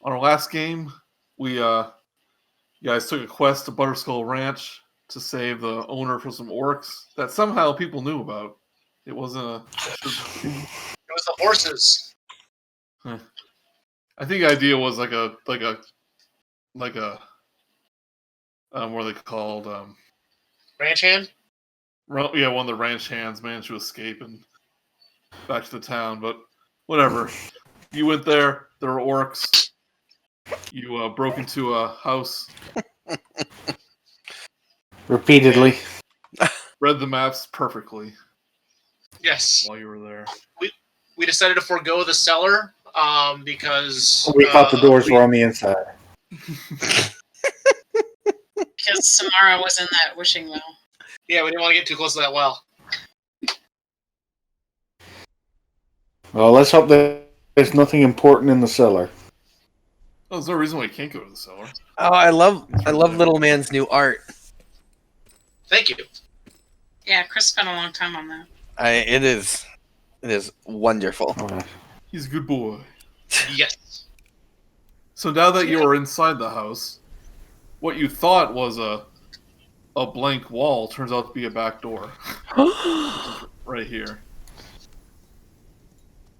On our last game, we you guys took a quest to Butterskull Ranch to save the owner from some orcs that somehow people knew about. It wasn't a. It was the horses. I think the idea was like a what are they called? Ranch hand? Yeah, one of the ranch hands managed to escape and back to the town, but whatever. You went there. There were orcs. You broke into a house. Repeatedly. Read the maps perfectly. Yes. While you were there. We decided to forego the cellar because... We thought the doors were on the inside. Because Samara was in that wishing well. Yeah, we didn't want to get too close to that well. Well, let's hope that there's nothing important in the cellar. Oh, there's no reason why you can't go to the cellar. Oh, I love Little Man's new art. Thank you. Yeah, Chris spent a long time on that. It is wonderful. Okay. He's a good boy. Yes. So now that you are inside the house, what you thought was a blank wall turns out to be a back door. Right here.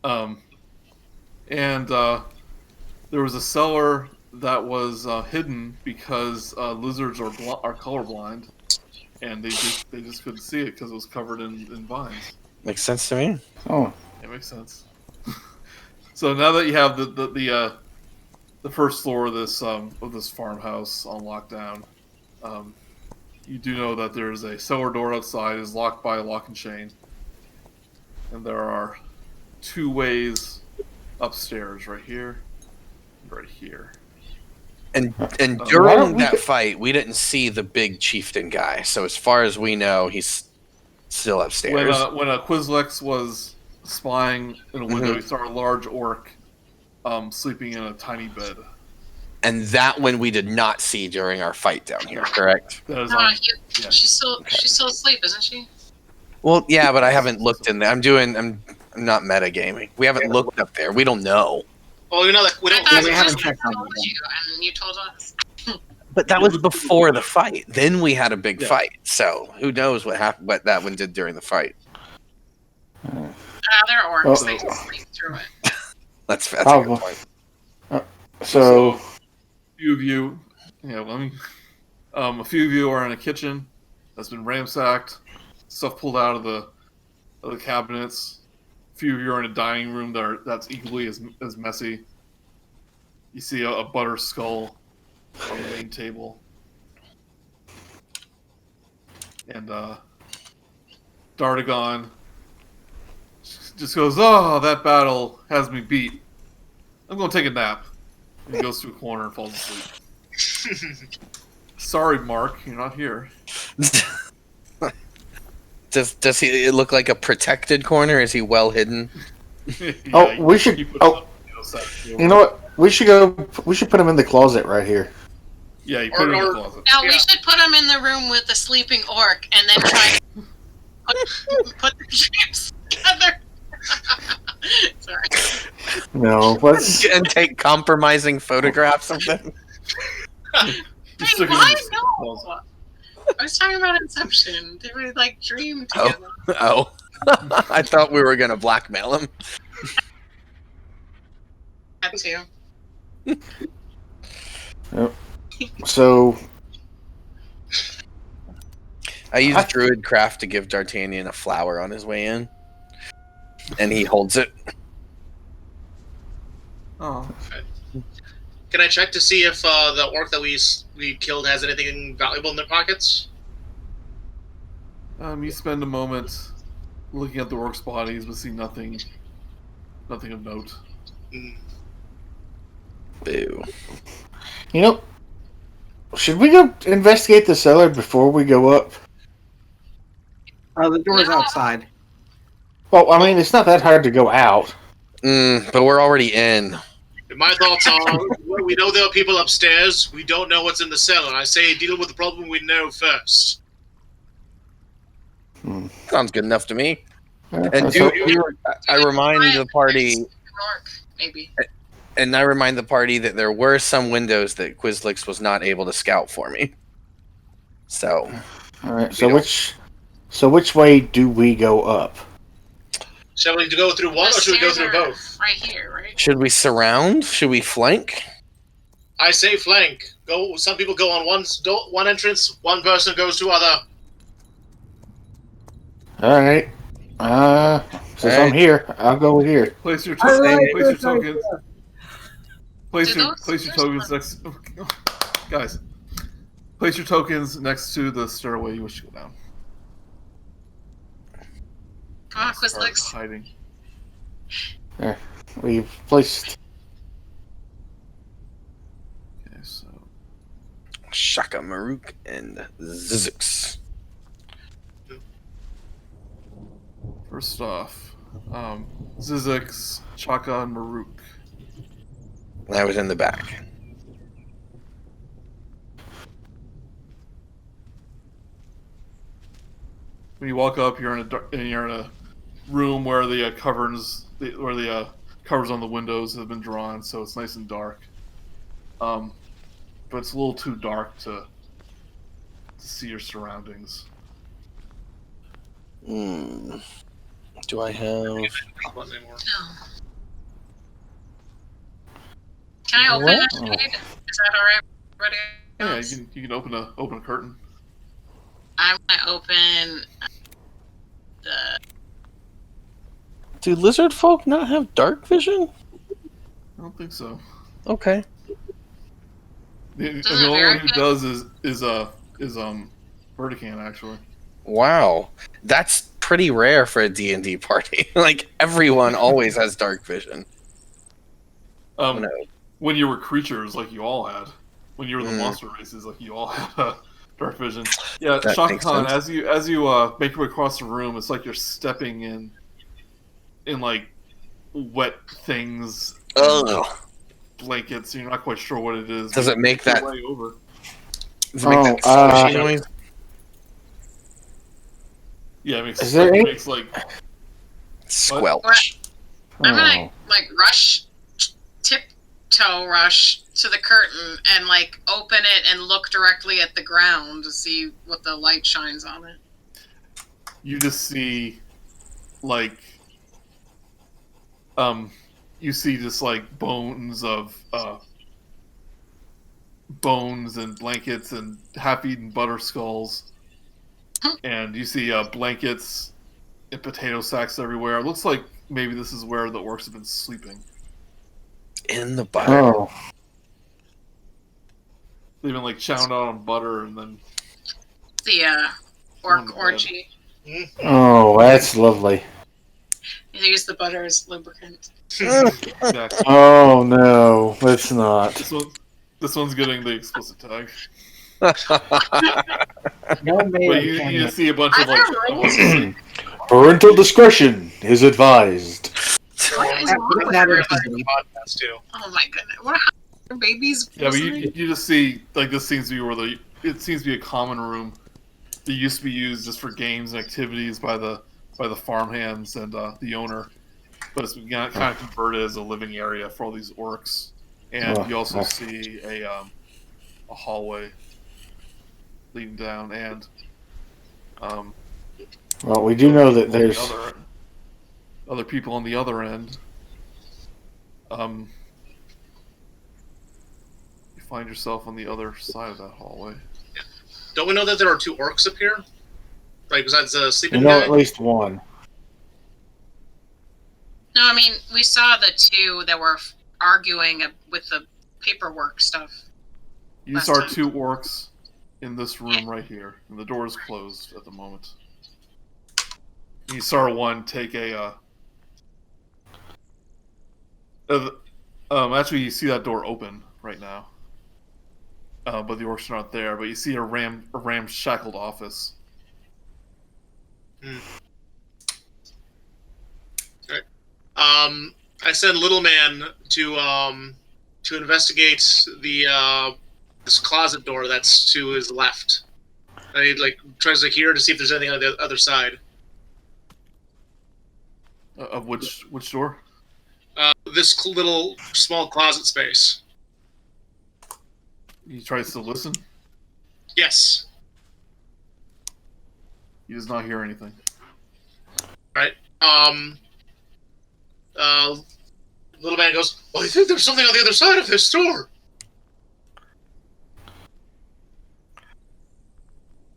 And there was a cellar that was hidden because lizards are colorblind, and they just couldn't see it because it was covered in vines. Makes sense to me. Oh, it makes sense. So now that you have the first floor of this farmhouse on lockdown, you do know that there is a cellar door outside is locked by a lock and chain, and there are 2 ways upstairs, right here, and right here. And during that fight, we didn't see the big chieftain guy. So as far as we know, he's still upstairs. When Quizlex was spying in a window, he saw a large orc sleeping in a tiny bed. And that one we did not see during our fight down here, correct? She's still asleep, isn't she? Well, yeah, but I haven't looked in there. I'm not metagaming. We haven't looked up there. We don't know. Well, you know that we haven't checked on you, and you told us. But that was before the fight. Then we had a big fight. So who knows what happened? What that one did during the fight? They're orcs. They just sleep through it. That's a good point. So a few of you, a few of you are in a kitchen that's been ransacked, stuff pulled out of the cabinets. A few of you are in a dining room that's equally as messy. You see a Butterskull on the main table. And Dardagon just goes, "Oh, that battle has me beat. I'm going to take a nap." And he goes to a corner and falls asleep. Sorry, Mark, you're not here. Does he look like a protected corner? Is he well hidden? We should. You know what? We should put him in the closet right here. Yeah, you put him in the closet. No, we should put him in the room with the sleeping orc, and then try to put the ships together. Sorry. No, let's and take compromising photographs of them. Hey, why no? I was talking about Inception. They were like dream together. Oh. I thought we were gonna blackmail him. Had to. Yep. So I used Druid craft to give D'Artagnan a flower on his way in, and he holds it. Oh. Can I check to see if the orc that we killed has anything valuable in their pockets? You spend a moment looking at the orcs' bodies, but see nothing of note. Boo. You know, should we go investigate the cellar before we go up? The door's outside. Well, I mean, it's not that hard to go out. But we're already in. My thoughts are, we know there are people upstairs. We don't know what's in the cellar. I say deal with the problem we know first. Sounds good enough to me. Yeah, And I remind the party... Maybe. And I remind the party that there were some windows that Quizlix was not able to scout for me. So, all right. So which way do we go up? Shall we go through one, The or should we go stairs through are both? right here, right? should we surround? Should we flank? I say flank. Go. Some people go on one entrance. One person goes to other. All right. Since I'm here, I'll go here. Place your I like place your this tokens. Place Do your those tokens stairs next. Guys, place your tokens next to the stairway you wish to go down. Come on, Start Quizlix. hiding. We've placed. Okay, so Chaka, Murook, and Zyzzyx. first off, Zyzzyx, Chaka, and Murook. I was in the back. When you walk up, you're in a room where the covers on the windows have been drawn, so it's nice and dark. But it's a little too dark to see your surroundings. Do I have? Anymore. No. Can I open What? a shade? Is that alright? Everybody Yeah, else? you can open a curtain. I'm gonna open the. Do Lizardfolk not have dark vision? I don't think so. Okay. The Doesn't only one who Verikan- does is Verikan, actually. Wow, that's pretty rare for a D&D party. Like everyone always has dark vision. No. When you were creatures, like you all had. When you were the Mm. monster races, like you all had dark vision. Yeah, That Shaka makes Khan, sense. as you make your way across the room, it's like you're stepping in like wet things, Ugh. blankets. You're not quite sure what it is. Does it make Your that? way over. Does it make that Oh, squishy noise? Yeah, it makes, Is there it any- makes like Squelch. I'm gonna Oh. like tiptoe rush to the curtain and like open it and look directly at the ground to see what the light shines on it. you just see like you see just like bones and blankets and half-eaten butterskulls, and you see blankets and potato sacks everywhere. It looks like maybe this is where the orcs have been sleeping. In the butter. Oh. They've been like chowing out on butter and then The On orc the bed. orgy. Oh, that's lovely. They use the butter as lubricant. exactly. Oh no, let's not. This one's getting the explicit tag. No But man you can. just see a bunch of like Parental discretion is advised. What is That- wrong with that is- everybody? Podcast too. Oh my goodness! What are babies? Yeah, but listening? you just see like this seems to be where it seems to be a common room that used to be used just for games and activities by the farmhands and the owner, but it's been kind of converted as a living area for all these orcs. And you also see a hallway leading down, and Well, we do know that on the there's. other people on the other end. You find yourself on the other side of that hallway. Don't we know that there are two orcs up here? Like besides the We sleeping know guy? at least one. No, I mean we saw the two that were arguing with the paperwork stuff. You Last saw time. two orcs in this room right here, and the door is closed at the moment. You saw one take actually, you see that door open right now, but the orcs are not there. But you see a ramshackled office. I send Little Man to investigate the this closet door that's to his left. And he tries to hear to see if there's anything on the other side. Of which door? This little small closet space. He tries to listen. Yes. He does not hear anything. Right. Little man goes, "Well, I think there's something on the other side of this door."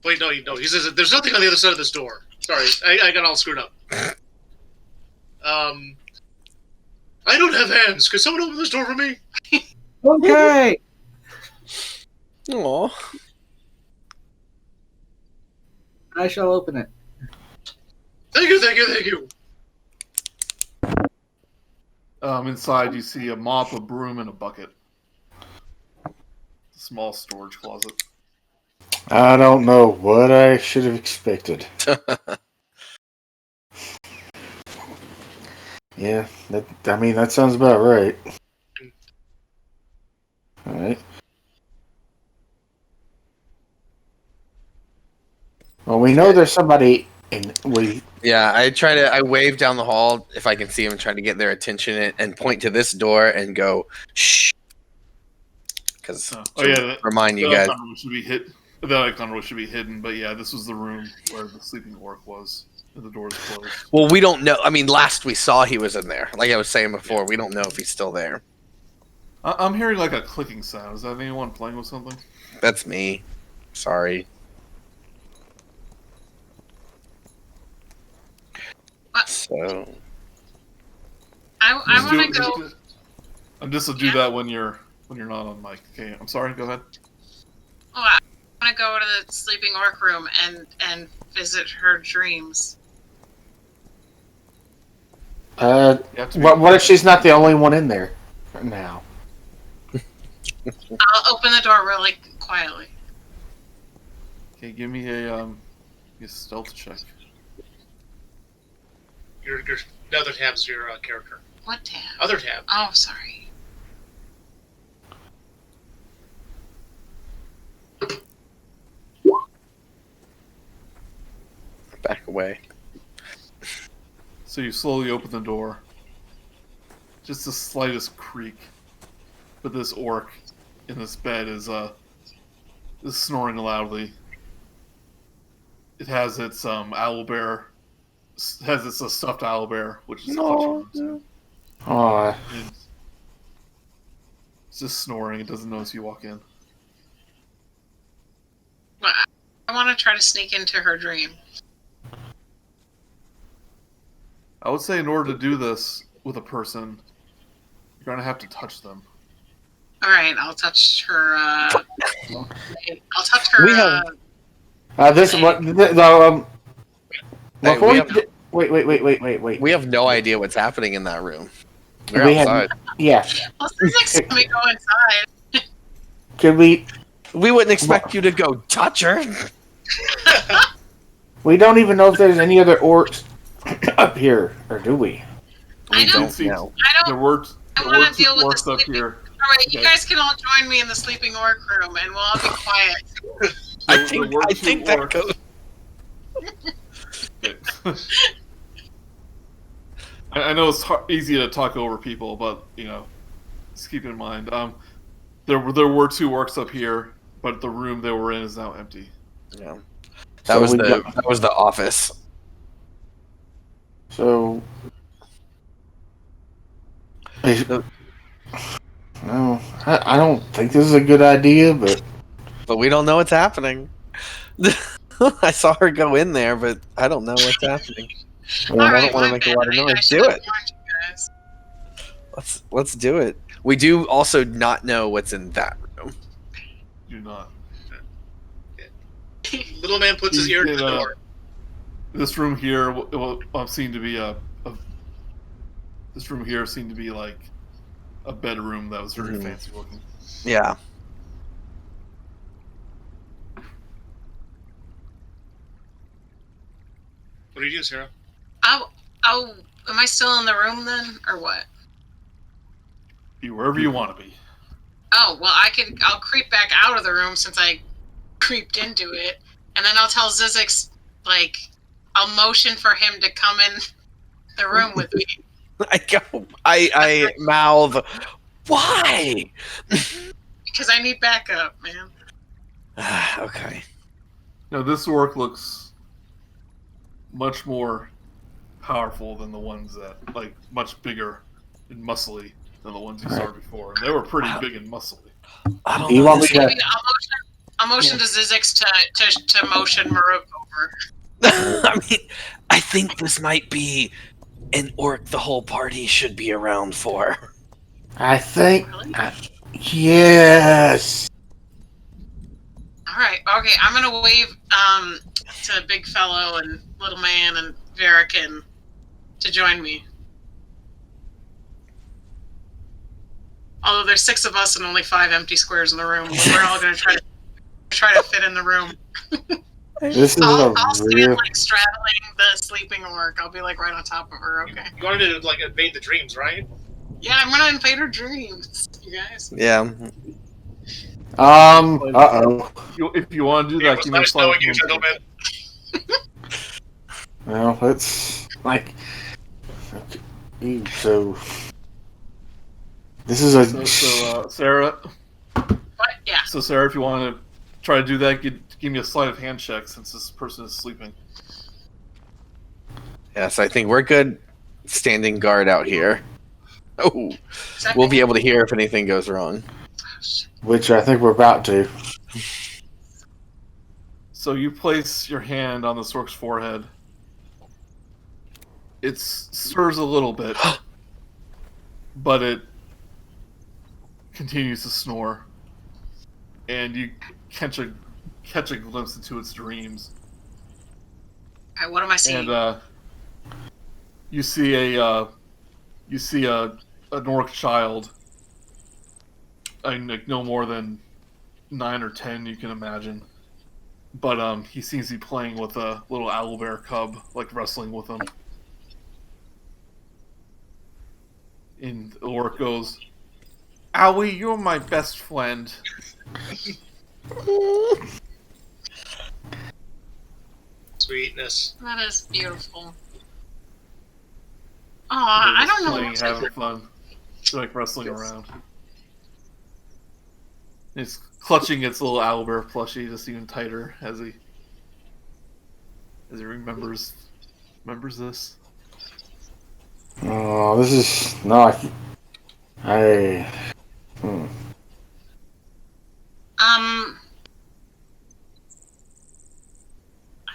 Wait, no. He says there's nothing on the other side of this door. Sorry, I got all screwed up. I don't have hands. Could someone open this door for me? Okay. Aw. I shall open it. Thank you. Inside, you see a mop, a broom, and a bucket. A small storage closet. I don't know what I should have expected. Yeah, that sounds about right. All right. Well, we know there's somebody in. Yeah, I wave down the hall if I can see them, trying to get their attention and point to this door and go, shh. Because remind you guys. The icon room should be hidden, but yeah, this was the room where the sleeping orc was, and the door's closed. Well, we don't know. I mean, last we saw he was in there. Like I was saying before, we don't know if he's still there. I'm hearing like a clicking sound. Is that anyone playing with something? That's me. Sorry. So I want to go. I'm just to do that when you're not on mic. Okay, I'm sorry. Go ahead. Oh, I want to go to the sleeping orc room and visit her dreams. What if she's not the only one in there now? I'll open the door really quietly. Okay, give me a stealth check. Your the other tab's your character. What tab? Other tab. Oh, sorry. back away. So you slowly open the door. Just the slightest creak. But this orc in this bed is snoring loudly. It has its owlbear. Has its stuffed owlbear, which is clutching on too. Aww. It's just snoring. It doesn't notice you walk in. I want to try to sneak into her dream. I would say in order to do this with a person, you're going to have to touch them. All right, I'll touch her. I'll touch her. We have. This what Hey, wait. We have no idea what's happening in that room. We're We have- outside. Yeah. Well, Zyzzyx let me go inside. Could we? We wouldn't expect you to go touch her. We don't even know if there's any other orcs up here, or do we? I We don't know. There were I two want to deal with the orcs up sleeping. here. All right, you Okay. guys can all join me in the sleeping orc room, and we'll all be quiet. I There think were I two think that orcs. goes. I know it's easy to talk over people, but just keep in mind. There were two orcs up here, but the room they were in is now empty. Yeah. That So was we that was the office. So. No, I don't think this is a good idea, but But we don't know what's happening. I saw her go in there, but I don't know what's happening. All I right, don't want my to make a bad. lot of I noise. should Do have it. warned you guys. Let's do it. We do also not know what's in that room. Do not. Little man puts his ear to the door. This room here seemed to be This room here seemed to be like a bedroom that was very fancy looking. Yeah. What do you do, Sarah? Oh, am I still in the room then, or what? Be wherever you want to be. Oh, well, I'll creep back out of the room since I creeped into it, and then I'll tell Zyzzyx, I'll motion for him to come in the room with me. I mouth, why? Because I need backup, man. Okay. Now this orc looks much more powerful than the ones that, like, much bigger and muscly than the ones you saw before. And they were pretty big and muscly. I don't You know. want me to? I'll motion to Zyzzyx to motion Murook over. I mean, I think this might be an orc the whole party should be around for. I think. Really? Yes. All right. Okay. I'm gonna wave to BigFellow and Little Man and Verikan to join me. Although there's 6 of us and only 5 empty squares in the room, but we're all gonna try to fit in the room. This is I'll a stand real. like straddling the sleeping orc. I'll be like right on top of her. Okay. You wanted to like invade the dreams, right? Yeah, I'm gonna invade her dreams, you guys. Yeah. Uh-oh. If you want to do that, It was give me a nice slide. knowing you, gentlemen. Well, it's like. Okay. So. This is a. So Sarah. But yeah. So Sarah, if you want to try to do that, give me a sleight of hand check since this person is sleeping. Yes, I think we're good standing guard out here. Oh, Second. we'll be able to hear if anything goes wrong. Which I think we're about to. So you place your hand on the orc's forehead. It stirs a little bit, but it continues to snore, and you catch a glimpse into its dreams. Alright, what am I seeing? And you see an orc child. I mean, like, no more than 9 or 10, you can imagine. But he seems to be playing with a little owlbear cub, like wrestling with him. And the orc goes, "Owie, you're my best friend." Sweetness. That is beautiful. Aw, I don't know Playing, what having fun. They're like wrestling around. It's clutching its little owlbear plushie just even tighter as he remembers this. Oh, this is not. I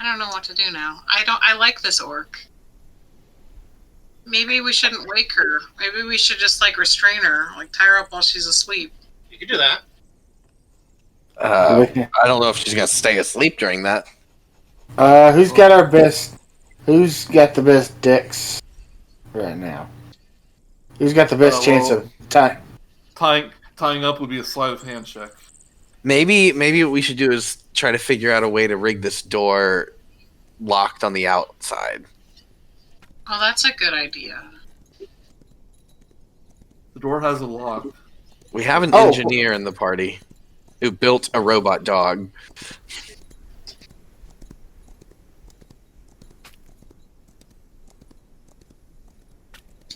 don't know what to do now. I like this orc. Maybe we shouldn't wake her. Maybe we should just like restrain her, like tie her up while she's asleep. You can do that. I don't know if she's gonna stay asleep during that. Who's got our best? Who's got the best decks right now? Who's got the best chance of tying up would be a sleight of hand check. Maybe what we should do is try to figure out a way to rig this door locked on the outside. Oh, that's a good idea. The door has a lock. We have an engineer in the party who built a robot dog.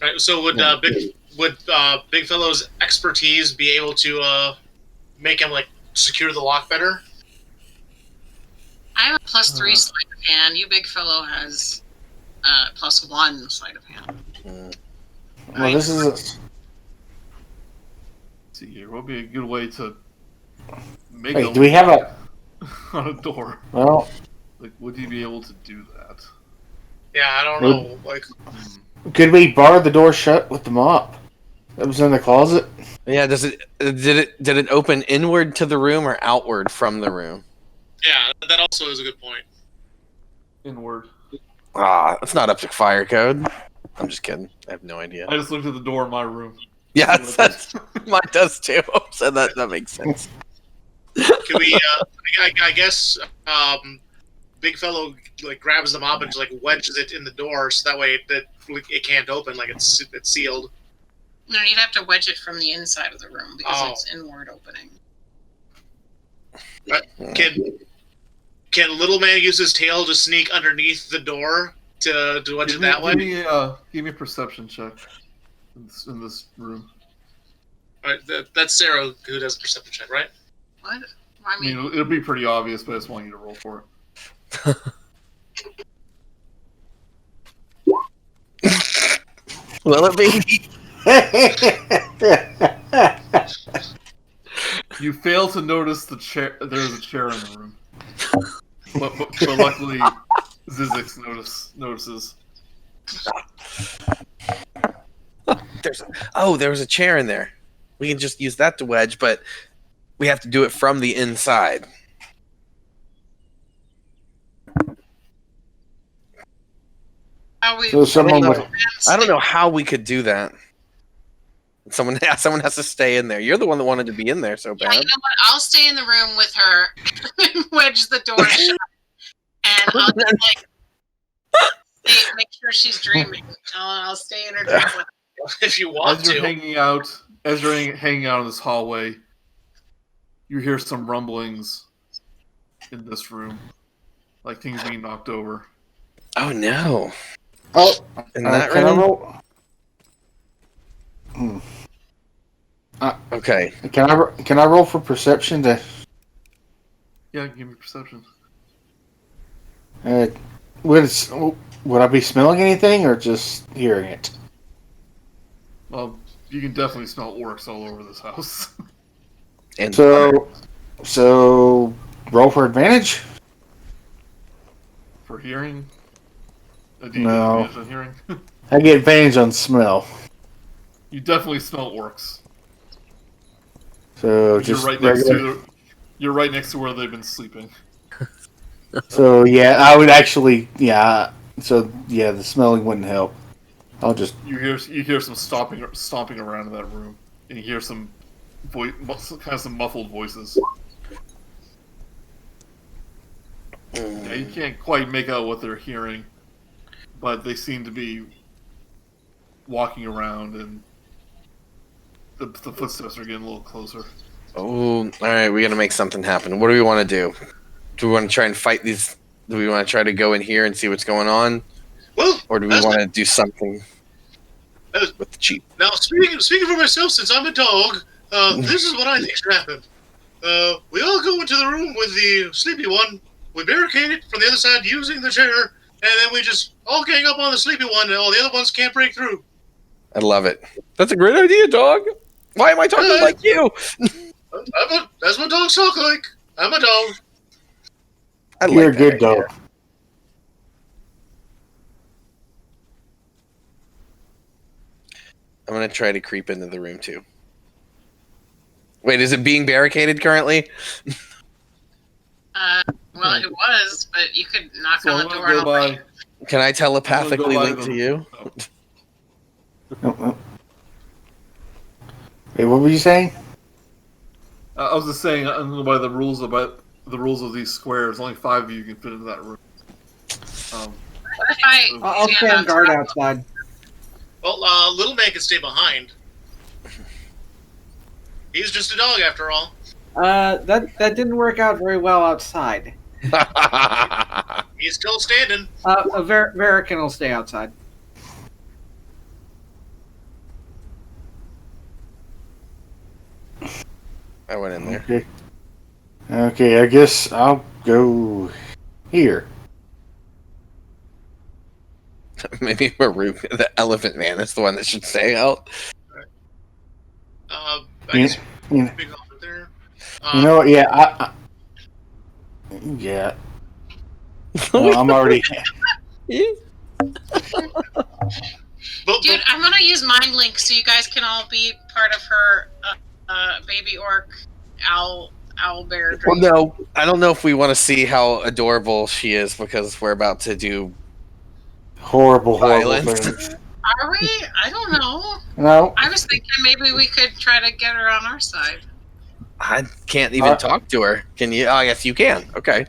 Right, so would BigFellow's expertise be able to make him like secure the lock better? I have a +3 sleight of hand. You BigFellow has +1 sleight of hand. Well, this is. Let's see here. What would be a good way to make Wait, do we have a on a door? Well, like, would you be able to do that? Yeah, I don't know. Like, could we bar the door shut with the mop that was in the closet? Yeah, did it open inward to the room or outward from the room? yeah, that also is a good point. Inward. It's not up to fire code. I'm just kidding. I have no idea. I just looked at the door in my room. Yeah, mine does too. So that makes sense. Can we? I guess BigFellow like grabs the mop and just like wedges it in the door, so that way it can't open, like it's sealed. No, you'd have to wedge it from the inside of the room because it's inward opening. Can Little Man use his tail to sneak underneath the door to wedge it that way? Give me a perception check. in this room. All right, that's Sarah who does a perception check, right? What? I mean, it'll be pretty obvious, but I just want you to roll for it. Will it be? You fail to notice the chair. There's a chair in the room, but luckily, Zyzzyx notices. There was a chair in there. We can just use that to wedge, but we have to do it from the inside. So someone would. I don't know how we could do that. Someone has to stay in there. You're the one that wanted to be in there so bad. Yeah, you know what? I'll stay in the room with her and wedge the door shut. And I'll just make sure she's dreaming. I'll stay in her dream with her. If you want as you're hanging out in this hallway, you hear some rumblings in this room, like things being knocked over. Oh no! Oh, in that can room? I roll? Okay. Can I roll for perception to? Yeah, give me perception. Would I be smelling anything or just hearing it? Well, you can definitely smell orcs all over this house. And so roll for advantage. For hearing? Do you get No. advantage on hearing? I get advantage on smell. You definitely smell orcs. So You're just you're right next to where they've been sleeping. So yeah, I would actually So yeah, the smelling wouldn't help. I'll just You hear some stomping around in that room, and you hear some some muffled voices. Yeah, you can't quite make out what they're hearing, but they seem to be walking around, and the footsteps are getting a little closer. Oh, all right. We got to make something happen. What do we want to do? Do we want to try and fight these? Do we want to try to go in here and see what's going on? Well, or do we want to do something with the cheap? Now, speaking for myself, since I'm a dog, this is what I think should happen. We all go into the room with the sleepy one. We barricade it from the other side using the chair, and then we just all gang up on the sleepy one, and all the other ones can't break through. I love it. That's a great idea, dog. Why am I talking like you? That's what dogs talk like. I'm a dog. You're a good dog. I'm going to try to creep into the room, too. Wait, is it being barricaded currently? Well, it was, but you could knock on the door and open. Can I telepathically link to you? Oh. Wait, what were you saying? I was just saying, by the rules of these squares, only 5 of you can fit into that room. What if I'll stand guard outside. Well, little man can stay behind. He's just a dog after all. That didn't work out very well outside. He's still standing. Verikan will stay outside. I went in there. Okay, I guess I'll go here. Maybe Murook, the elephant man, is the one that should stay out. I guess big over there. You know what? Yeah, yeah. Well, I'm already. Dude, I'm gonna use Mind Link so you guys can all be part of her baby orc owl bear dream. Well, no, I don't know if we want to see how adorable she is because we're about to do horrible violence. Things. Are we? I don't know. No. I was thinking maybe we could try to get her on our side. I can't even talk to her. Can you? Oh, yes, you can. Okay.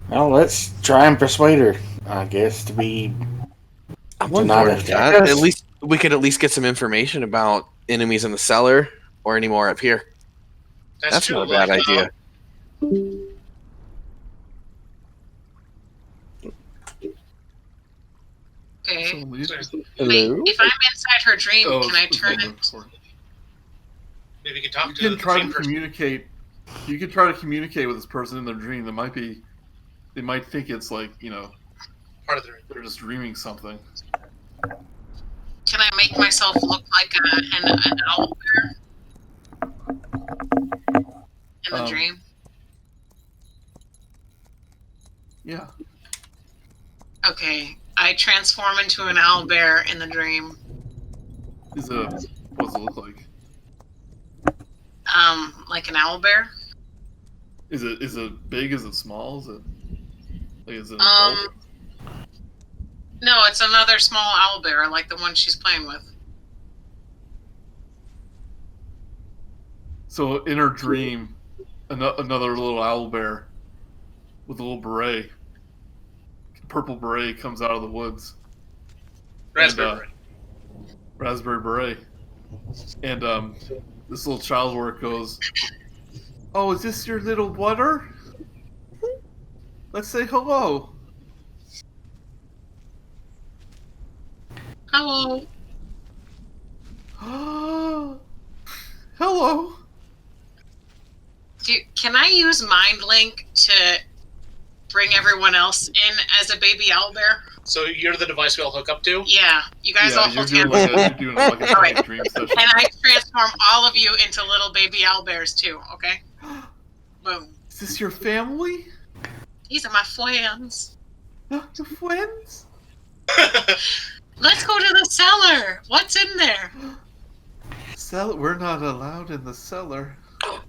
Well, let's try and persuade her, I guess, to be. I'm on board with that. At least we could get some information about enemies in the cellar or any more up here. That's not a bad idea. Okay. Hello? If I'm inside her dream, Oh, can I it's turn over. it? Maybe you can talk You to can the try to dream person. communicate. You can try to communicate with this person in their dream. They might think it's like Part of the dream. they're just dreaming something. Can I make myself look like an owlbear in the dream? Yeah. Okay, I transform into an owlbear in the dream. What does it look like? Like an owlbear. Is it big? Is it small? Is it an adult? No, it's another small owlbear, like the one she's playing with. So in her dream, another little owlbear with a little beret, purple beret, comes out of the woods. Raspberry. Raspberry beret. And this little child work goes, "Oh, is this your little butter? Let's say hello." Hello. Hello. Can I use Mind Link to bring everyone else in as a baby owlbear? So you're the device we all hook up to? Yeah, you guys all hold hands. You're doing like a Alright. dream session. And I transform all of you into little baby owlbears too, okay? Boom. Is this your family? These are my friends. Your friends? Let's go to the cellar. What's in there? Cellar? We're not allowed in the cellar. Oh,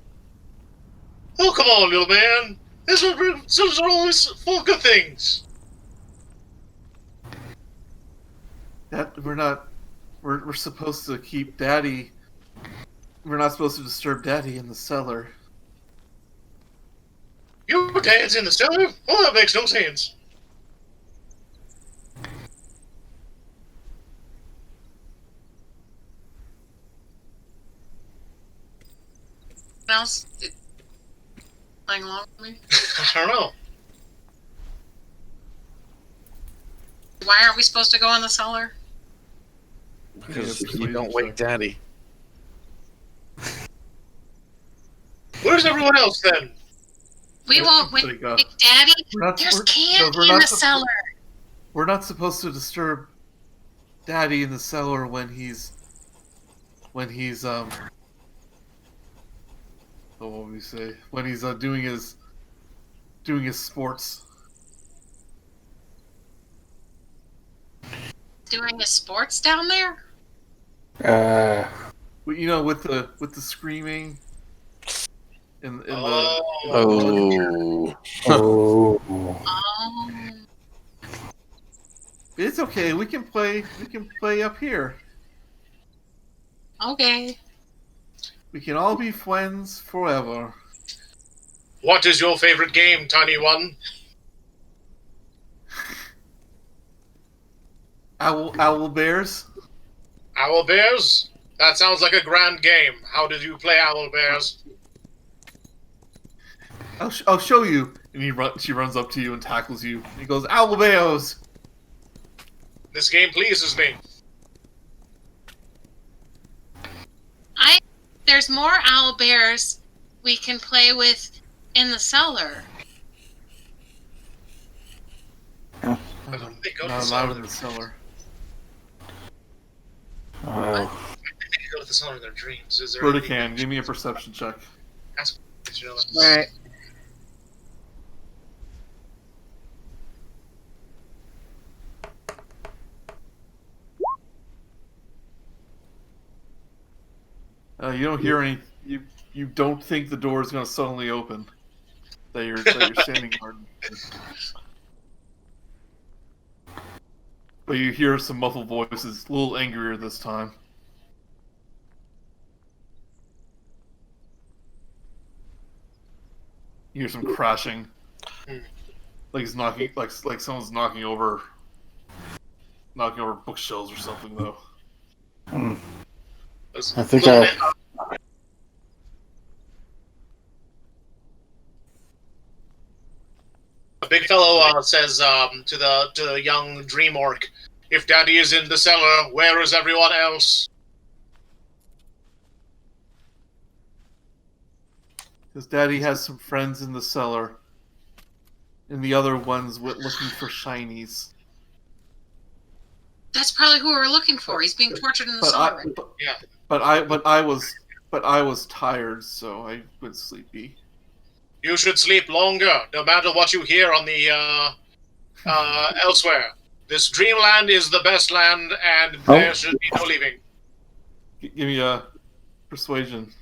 come on, little man. These are always full of good things. We're supposed to keep Daddy. We're not supposed to disturb Daddy in the cellar. Your dad's in the cellar? Oh, that makes no sense. Else playing along with me? I don't know. Why aren't we supposed to go in the cellar? Because you don't wake Daddy. Where's everyone else then? We won't wake Daddy. There's candy in the cellar. We're not supposed to disturb Daddy in the cellar when he's what would we say? When he's doing his sports. Doing his sports down there? With the screaming in the It's okay. We can play up here. Okay. We can all be friends forever. What is your favorite game, tiny one? Owl Bears. Owl Bears? That sounds like a grand game. How did you play Owl Bears? I'll show you. And she runs up to you and tackles you. And he goes, "Owl Bears." This game pleases me. There's more owlbears we can play with in the cellar. Not allowed in the cellar. I think they go to the cellar in their dreams. Is there Verikan, give me a perception check. Alright. You don't hear any. You don't think the door is going to suddenly open. That you're standing guard. But you hear some muffled voices, a little angrier this time. You hear some crashing, like it's knocking, like someone's knocking over bookshelves or something, though. I think BigFellow says to the young dream orc, If Daddy is in the cellar, where is everyone else? Because Daddy has some friends in the cellar. And the other ones went looking for shinies. That's probably who we're looking for. He's being tortured in the cellar. But I was tired, so I went sleepy. You should sleep longer, no matter what you hear on the elsewhere. This dreamland is the best land, and there should be no leaving. Give me a persuasion.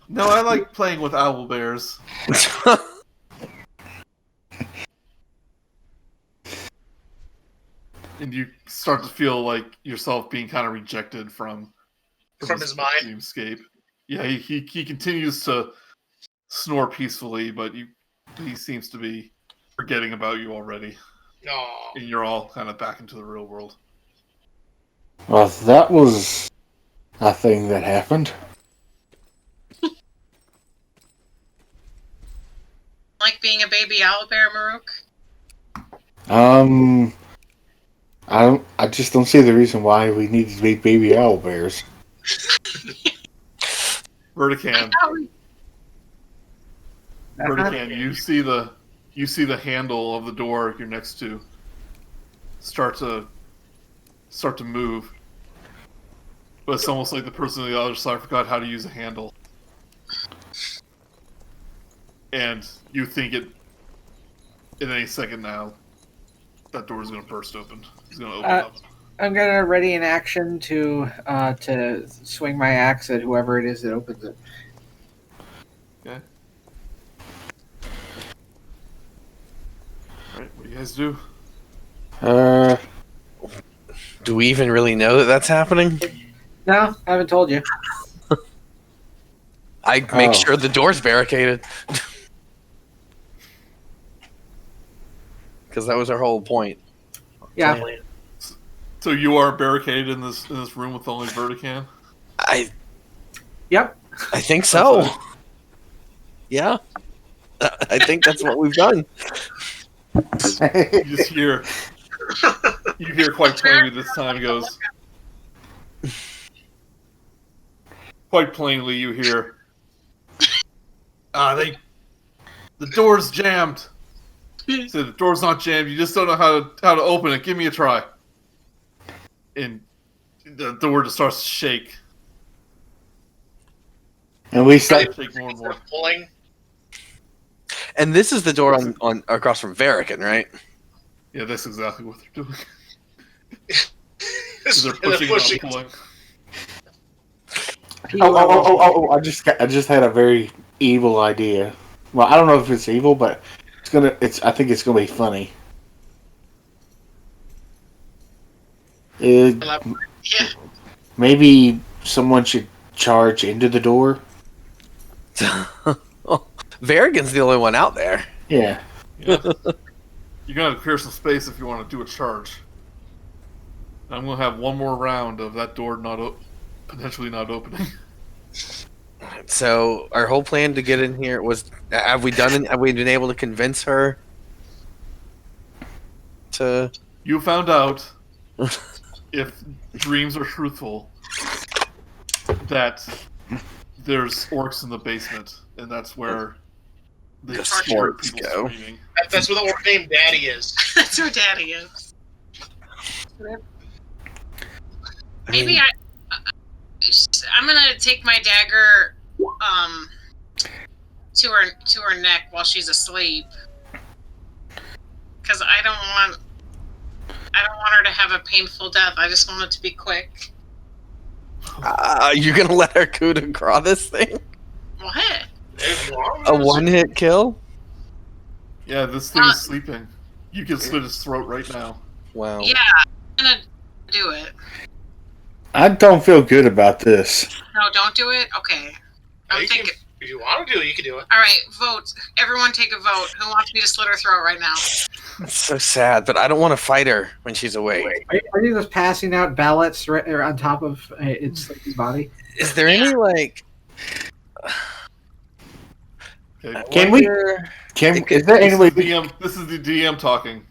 No, I like playing with owl bears. And you start to feel like yourself being kind of rejected from his mind. Dreamscape. Yeah, he continues to snore peacefully, but he seems to be forgetting about you already. Aww. And you're all kind of back into the real world. Well, that was a thing that happened. Like being a baby owlbear, Murook? I just don't see the reason why we need to be baby owlbears. Verikan, you see the handle of the door you're next to start to move. But it's almost like the person on the other side forgot how to use a handle. And you think in any second now, that door is going to burst open. It's going to open up. I'm going to ready an action to swing my axe at whoever it is that opens it. Okay. Alright, what do you guys do? Do we even really know that that's happening? No, I haven't told you. I make sure the door's barricaded. Because that was our whole point. Yeah. So you are barricaded in this room with only Verikan? Yep. I think so. Yeah. I think that's what we've done. You just hear quite plainly this time goes. Quite plainly you hear. The door's jammed. So the door's not jammed. You just don't know how to open it. Give me a try. And the door just starts to shake. And we start shake more and more. Pulling. And this is the door on across from Verikan, right? Yeah, that's exactly what they're doing. They're pushing. And pulling. Oh! I just had a very evil idea. Well, I don't know if it's evil, but I think it's gonna be funny. Maybe someone should charge into the door. Verikan's the only one out there. Yeah. You're gonna clear some space if you want to do a charge. I'm gonna have one more round of that door potentially not opening. So our whole plan to get in here was: have we been able to convince her to? You found out if dreams are truthful that there's orcs in the basement, and that's where the orcs go. Screaming. That's where the orc named Daddy is. That's where Daddy is. Maybe I'm gonna take my dagger to her neck while she's asleep, because I don't want her to have a painful death. I just want it to be quick. You're gonna let her coup de grace this thing? What? A one-hit kill? Yeah, this thing is sleeping. You can slit its throat right now. Wow. Yeah, I'm gonna do it. I don't feel good about this. No, don't do it? Okay. I'm thinking... If you want to do it, you can do it. All right, vote. Everyone take a vote. Who wants me to slit her throat right now? It's so sad, but I don't want to fight her when she's awake. Are you just passing out ballots on top of its body? Is there any like? Okay. Can we? Is there any way? This is the DM talking.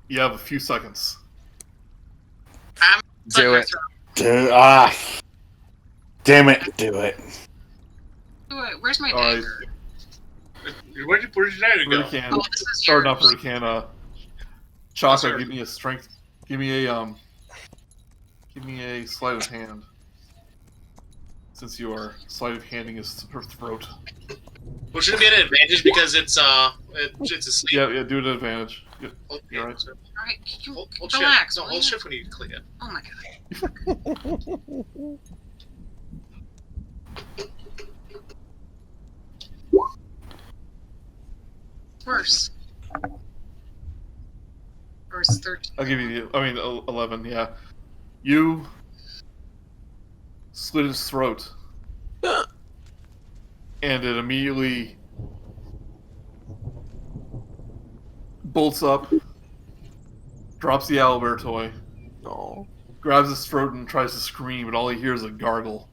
You have a few seconds. I'm Do it. Damn it! Do it. Do it. Where's my All right. dagger? Where'd your dagger go? Verikan, Oh, this is or yours. not Verikan. Chaka, Sorry. give me a strength. Give me a sleight of hand. Since you are sleight of handing his her throat. Well, shouldn't be an advantage because it's asleep. Yeah, do it at advantage. Yeah, Okay, you're right. so All right, can you hold relax? shift. No, will hold you? shift when you click it. Oh my god. Worse. Or is 13? I'll give you 11, yeah. You slit his throat. And it immediately bolts up, drops the owlbear toy, No. grabs his throat and tries to scream, but all he hears is a gargle.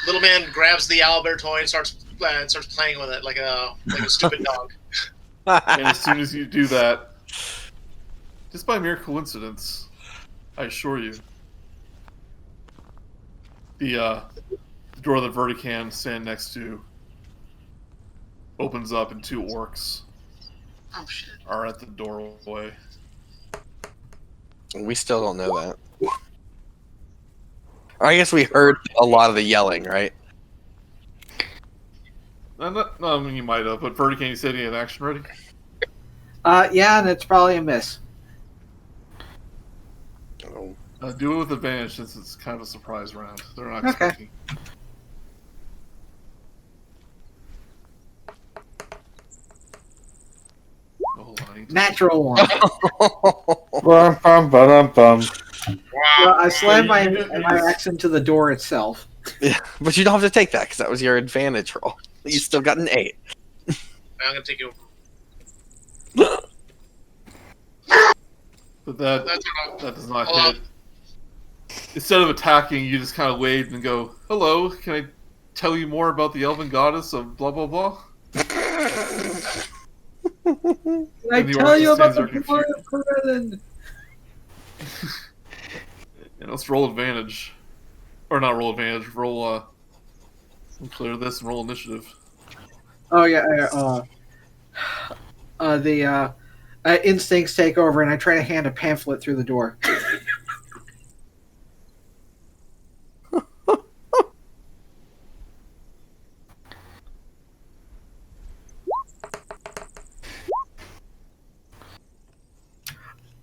Little man grabs the owlbear toy and starts playing with it like a stupid dog. And as soon as you do that, just by mere coincidence, I assure you, the door that Verikan stand next to opens up and 2 orcs Oh shit. are at the doorway. We still don't know that. I guess we heard a lot of the yelling, right? No, I mean, you might have, but Verikan, you said he had action ready? Yeah, and it's probably a miss. Oh. Do it with advantage since it's kind of a surprise round. They're not Okay. expecting. Oh, hold on, I need to- Natural one. Bum. Well, I slammed my Yeah. axe into the door itself. Yeah, but you don't have to take that because that was your advantage roll. You still got an 8. I'm gonna take you. But that That's does not Hold hit. Instead of attacking, you just kind of wave and go, "Hello, can I tell you more about the elven goddess of blah blah blah?" Can I And the tell orc you just about stands the there blood of Corinne? And let's roll advantage, or not roll advantage. Roll we'll clear this and roll initiative. Oh yeah. The instincts take over, and I try to hand a pamphlet through the door.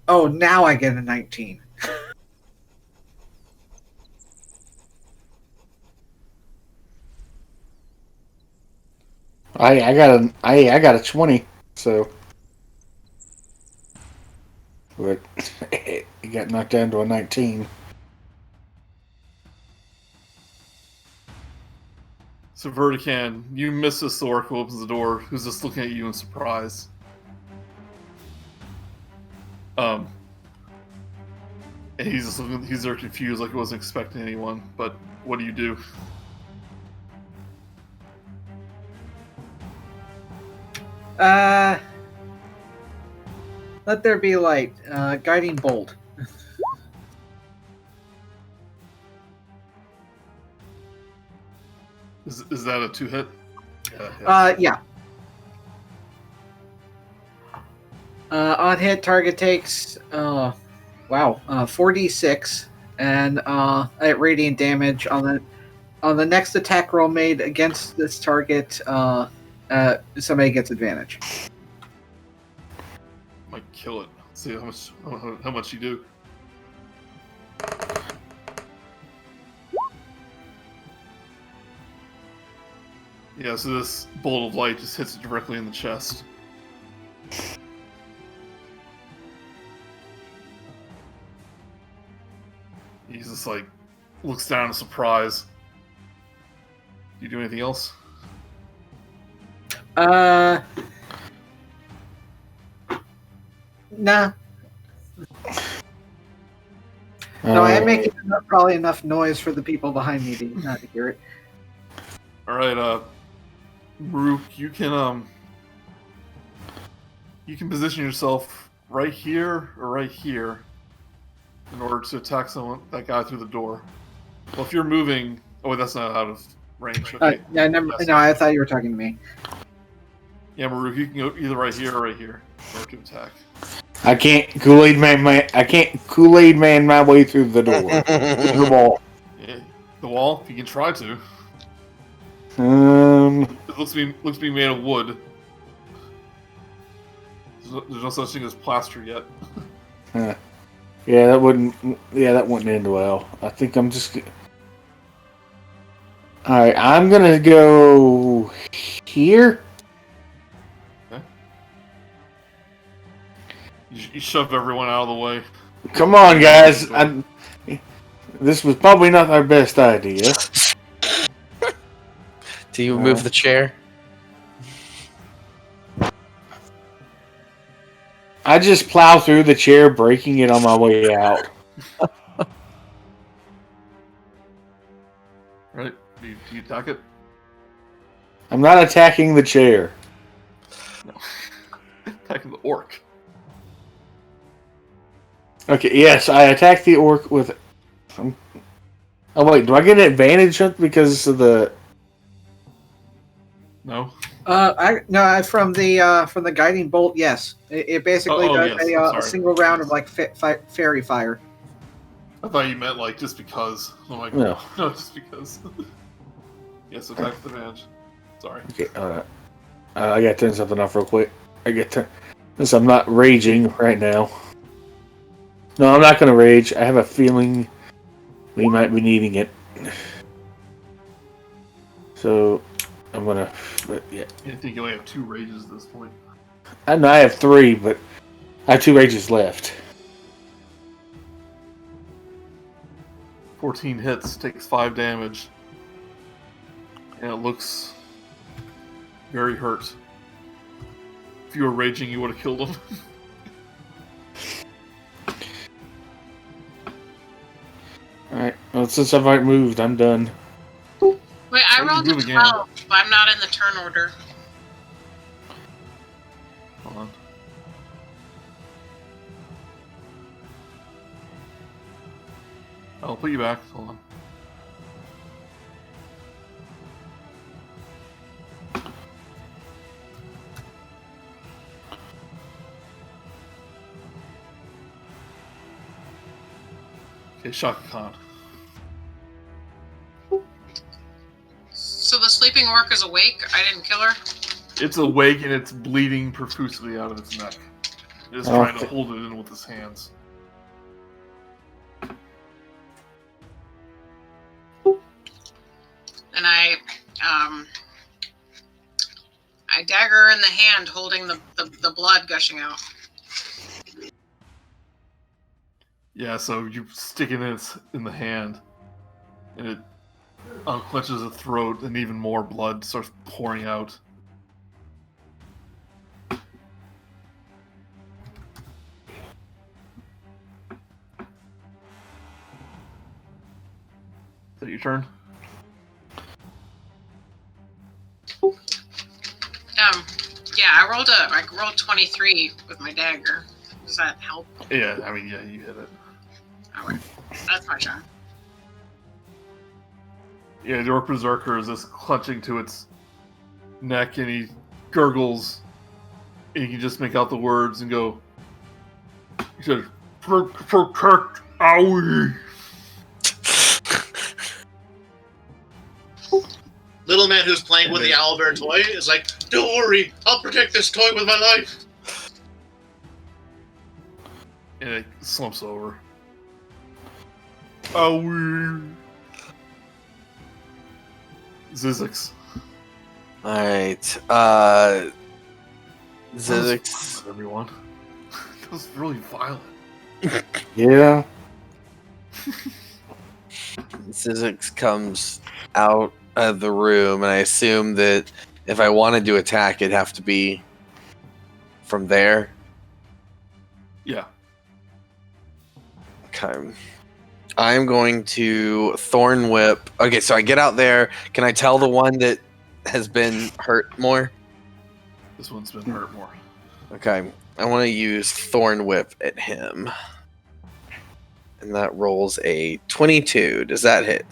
Oh, now I get a 19. I got a 20. So, but it got knocked down to a 19. So Verikan, you miss this orc who opens the door, who's just looking at you in surprise. And he's just looking, he's there confused, like he wasn't expecting anyone. But what do you do? Let there be light. Guiding bolt. Is that a 2-hit? Yeah. On hit, target takes 4d6 and at radiant damage on the next attack roll made against this target. Somebody gets advantage. Might kill it. See how much you do. Yeah, so this bolt of light just hits it directly in the chest. He's just like looks down in surprise. you do anything else? Nah. No, I am making probably enough noise for the people behind me to not to hear it. All right, Murook, you can position yourself right here or right here in order to attack that guy through the door. Well, if you're moving, oh wait, that's not out of range. Okay. Yeah, no, I thought you were talking to me. Yeah, Murook, you can go either right here or right here in order to attack. I can't Kool-Aid man my way through the door. The wall. Yeah, the wall. You can try to. It looks to be made of wood. There's no such thing as plaster yet. Yeah, that wouldn't end well. I think I'm just. All right, I'm gonna go here. Okay. You shove everyone out of the way. Come on, guys. This was probably not our best idea. Do you move the chair? I just plow through the chair, breaking it on my way out. Right? Do you attack it? I'm not attacking the chair. No. Attacking the orc. Okay, yes, I attack the orc with. Oh wait, do I get an advantage because of the? No. From the guiding bolt, yes. It basically does a single round of like fairy fire. I thought you meant like just because. I'm like, no, just because. Yes, attack with advantage. Sorry. Okay, I gotta turn something off real quick. Since I'm not raging right now. No, I'm not gonna rage. I have a feeling we might be needing it. So, I'm gonna. But yeah. I think you only have 2 rages at this point. I know I have 3, but I have 2 rages left. 14 hits, takes 5 damage. And it looks very hurt. If you were raging, you would have killed him. Alright, well, since I've already moved, I'm done. Wait, I rolled a 12, but I'm not in the turn order. Hold on. I'll put you back. Hold on. Okay, Chaka Kahn. So the sleeping orc is awake? I didn't kill her? It's awake and it's bleeding profusely out of its neck. It's trying to hold it in with his hands. And I dagger her in the hand, holding the blood gushing out. Yeah, so you stick it in the hand, and it unclenches the throat, and even more blood starts pouring out. Is that your turn? Yeah, I rolled 23 with my dagger. Does that help? Yeah, I mean, yeah, you hit it. Alright, that's my turn. Yeah, the Orc Berserker is just clutching to its neck, and he gurgles, and you can just make out the words and go, he says, protect Owie. Little man who's playing with the owlbear toy is like, don't worry, I'll protect this toy with my life. And it slumps over. Owie. Zyzzyx. Alright, Zyzzyx. Everyone. That was really violent. Yeah. Zyzzyx comes out of the room, and I assume that if I wanted to attack, it'd have to be from there. Yeah. Okay. I'm going to Thorn Whip. Okay, so I get out there. Can I tell the one that has been hurt more? This one's been hurt more. Okay. I want to use Thorn Whip at him. And that rolls a 22. Does that hit?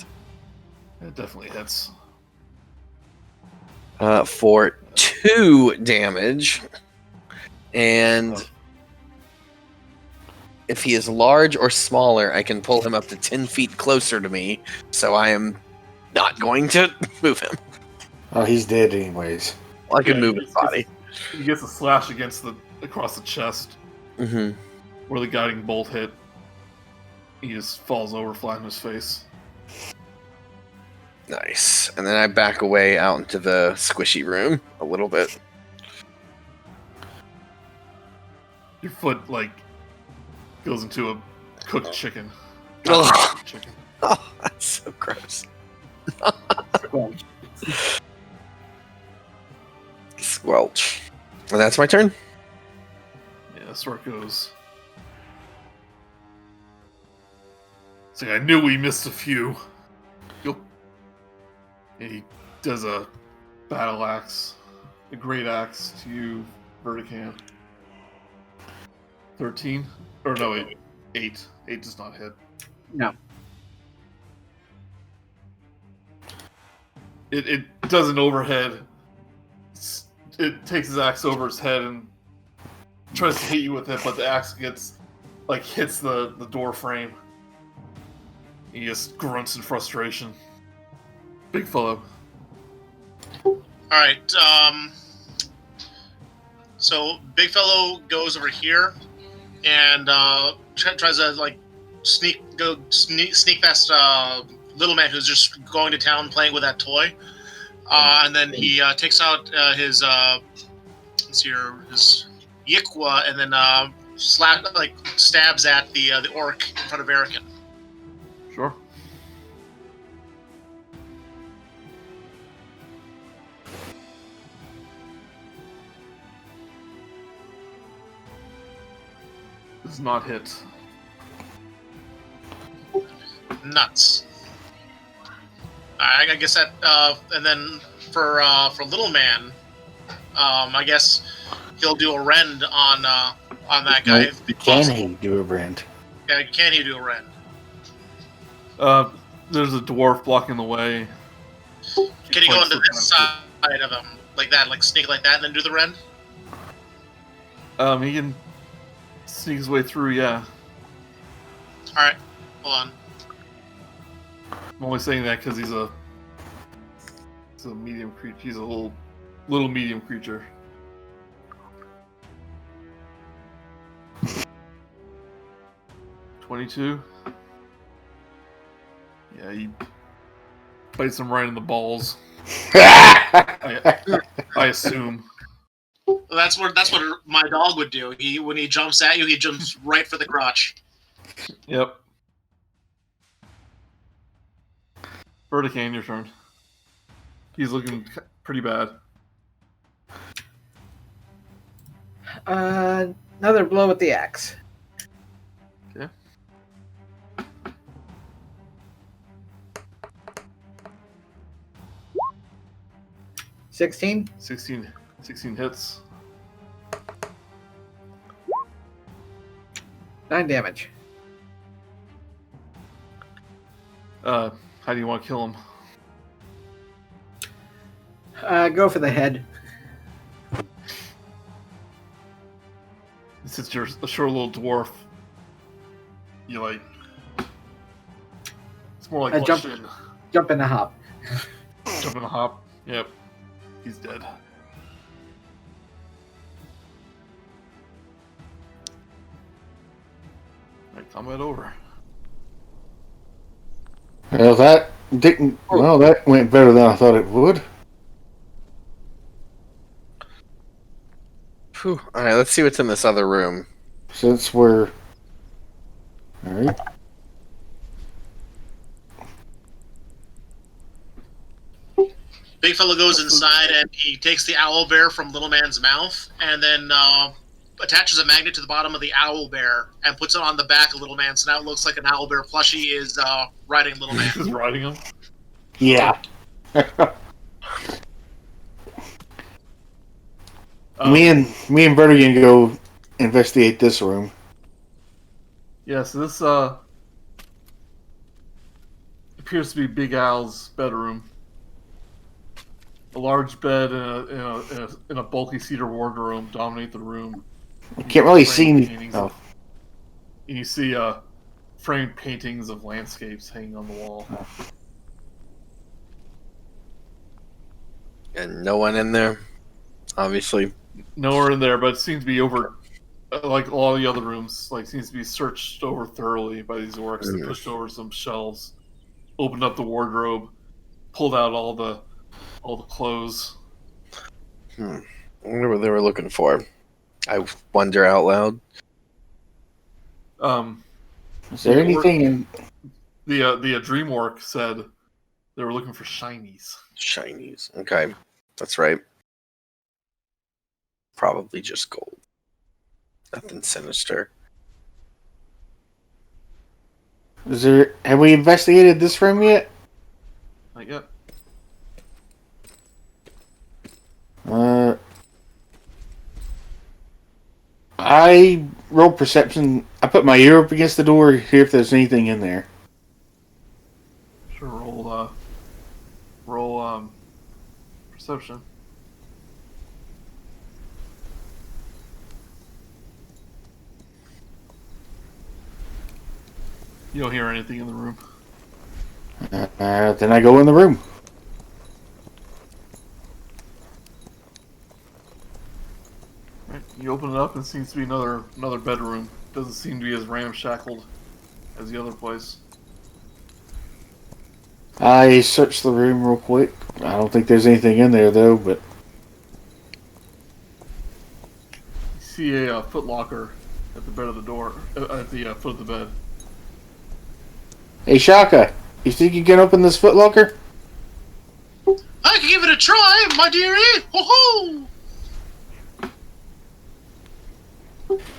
It definitely hits. For 2 damage. And if he is large or smaller, I can pull him up to 10 feet closer to me. So I am not going to move him. Oh, he's dead anyways. Well, I can move his body. He gets a slash across the chest, where the guiding bolt hit. He just falls over flat on his face. Nice. And then I back away out into the squishy room a little bit. Your foot, goes into a cooked chicken. Oh, Chicken. oh that's so gross. Squelch. And that's my turn? Yeah, that's where it goes. So I knew we missed a few. And he does a battle axe, a great axe to you, Verikan. 13? Or no, 8. 8 does not hit. No. It does an overhead. It takes his axe over his head and tries to hit you with it, but the axe hits the door frame. He just grunts in frustration. BigFellow. Alright, so BigFellow goes over here and tries to sneak past little man who's just going to town playing with that toy. And then he takes out his Yikwa and then stabs at the orc in front of Verikan. Sure. Does not hit. Nuts. I guess that, and then for little man, I guess he'll do a rend on that guy. Can he do a rend? Yeah, can he do a rend? There's a dwarf blocking the way. Can he go into this side of him like that, sneak like that, and then do the rend? He can sneak his way through. Yeah. All right, hold on. I'm only saying that because he's a medium creature. He's a little medium creature. $22. Yeah, he bites him right in the balls. I assume. Well, that's what my dog would do. When he jumps at you, he jumps right for the crotch. Yep. Verikan, your turn. He's looking pretty bad. Another blow with the axe. Okay. $16. 16 hits. 9 damage. How do you want to kill him? Go for the head. Since you're a short little dwarf, you it's more like jump in the hop. Jump in the hop. Yep. He's dead. Alright, combat over. Well, that didn't. Well, that went better than I thought it would. Whew. All right, let's see what's in this other room. Since we're all right. BigFellow goes inside and he takes the owlbear from Little Man's mouth and then attaches a magnet to the bottom of the owlbear and puts it on the back of Little Man, so now it looks like an owlbear plushie is riding Little Man. He's riding him? Yeah. Me and Bert are gonna go investigate this room. Yeah, so this appears to be Big Al's bedroom. A large bed in a bulky cedar wardrobe dominate the room. I can't really see anything. And you see framed paintings of landscapes hanging on the wall. And no one in there, obviously. Nowhere in there, but it seems to be over, like all the other rooms, like seems to be searched over thoroughly by these orcs. They pushed over some shelves, opened up the wardrobe, pulled out all the clothes. I wonder what they were looking for. I wonder out loud. Is there anything in the dream orc said they were looking for shinies? Shinies. Okay, that's right. Probably just gold. Nothing sinister. Have we investigated this room yet? Not yet. I rolled perception. I put my ear up against the door to hear if there's anything in there. Sure, roll perception. You don't hear anything in the room. Then I go in the room. Right, you open it up and it seems to be another bedroom. Doesn't seem to be as ramshackled as the other place. I searched the room real quick. I don't think there's anything in there though, but You see a footlocker at the bed of the door, at the foot of the bed. hey Chaka, you think you can open this footlocker? I can give it a try, my dearie! Ho-ho!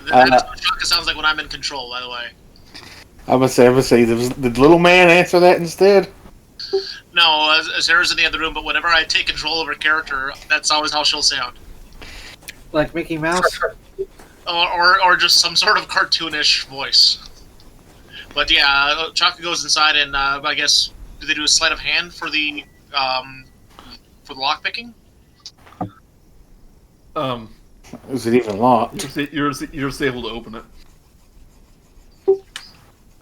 That's what Chaka sounds like when I'm in control, by the way. I would say, did little man answer that instead? No, Sarah's in the other room, but whenever I take control of her character, that's always how she'll sound. Like Mickey Mouse? Or just some sort of cartoonish voice. But yeah, Chaka goes inside and I guess, do they do a sleight of hand for the lockpicking? Is it even locked? You're just able to open it.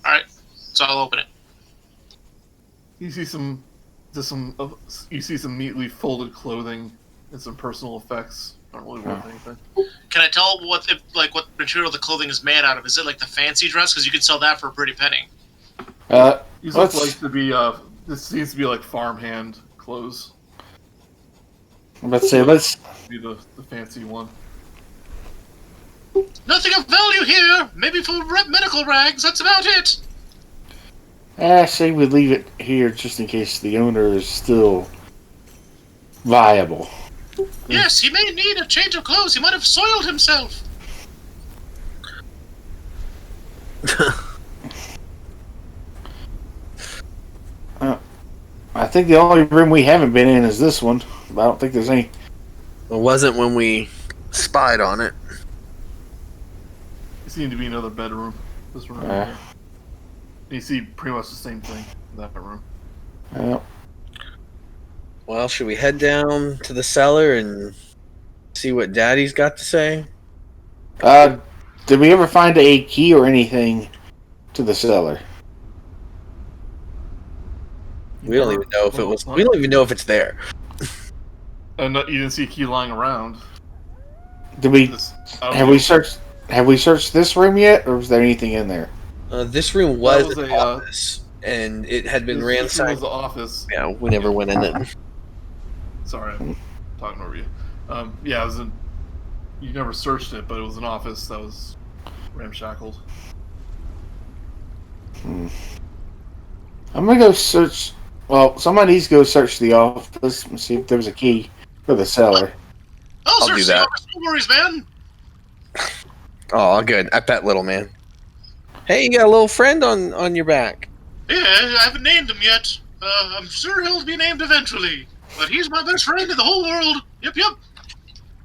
Alright, so I'll open it. You see some neatly folded clothing and some personal effects. Not really worth anything. Can I tell what material the clothing is made out of? Is it like the fancy dress? Because you could sell that for a pretty penny. These look like to be this seems to be like farmhand clothes. Let's be the fancy one. Nothing of value here. Maybe for medical rags. That's about it. I say we leave it here just in case the owner is still viable. Yes, he may need a change of clothes. He might have soiled himself. I think the only room we haven't been in is this one. I don't think there's any. It wasn't when we spied on it. It seemed to be another bedroom. This room. Here. You see pretty much the same thing in that room. Well, should we head down to the cellar and see what Daddy's got to say? Did we ever find a key or anything to the cellar? We don't even know if it was. We don't even know if it's there. And you didn't see a key lying around. Did we? Have we searched this room yet, or was there anything in there? This room was an office, and it had been ransacked. This was the office. Yeah, we never went in it. Sorry, I'm talking over you. Yeah, it was you never searched it, but it was an office that was ramshackled. I'm gonna go search Well, somebody needs to go search the office and see if there's a key for the cellar. I'll do search that. the office. No worries, man. Oh, good. I bet little man. Hey, you got a little friend on your back. Yeah, I haven't named him yet. I'm sure he'll be named eventually. But he's my best friend in the whole world. Yep.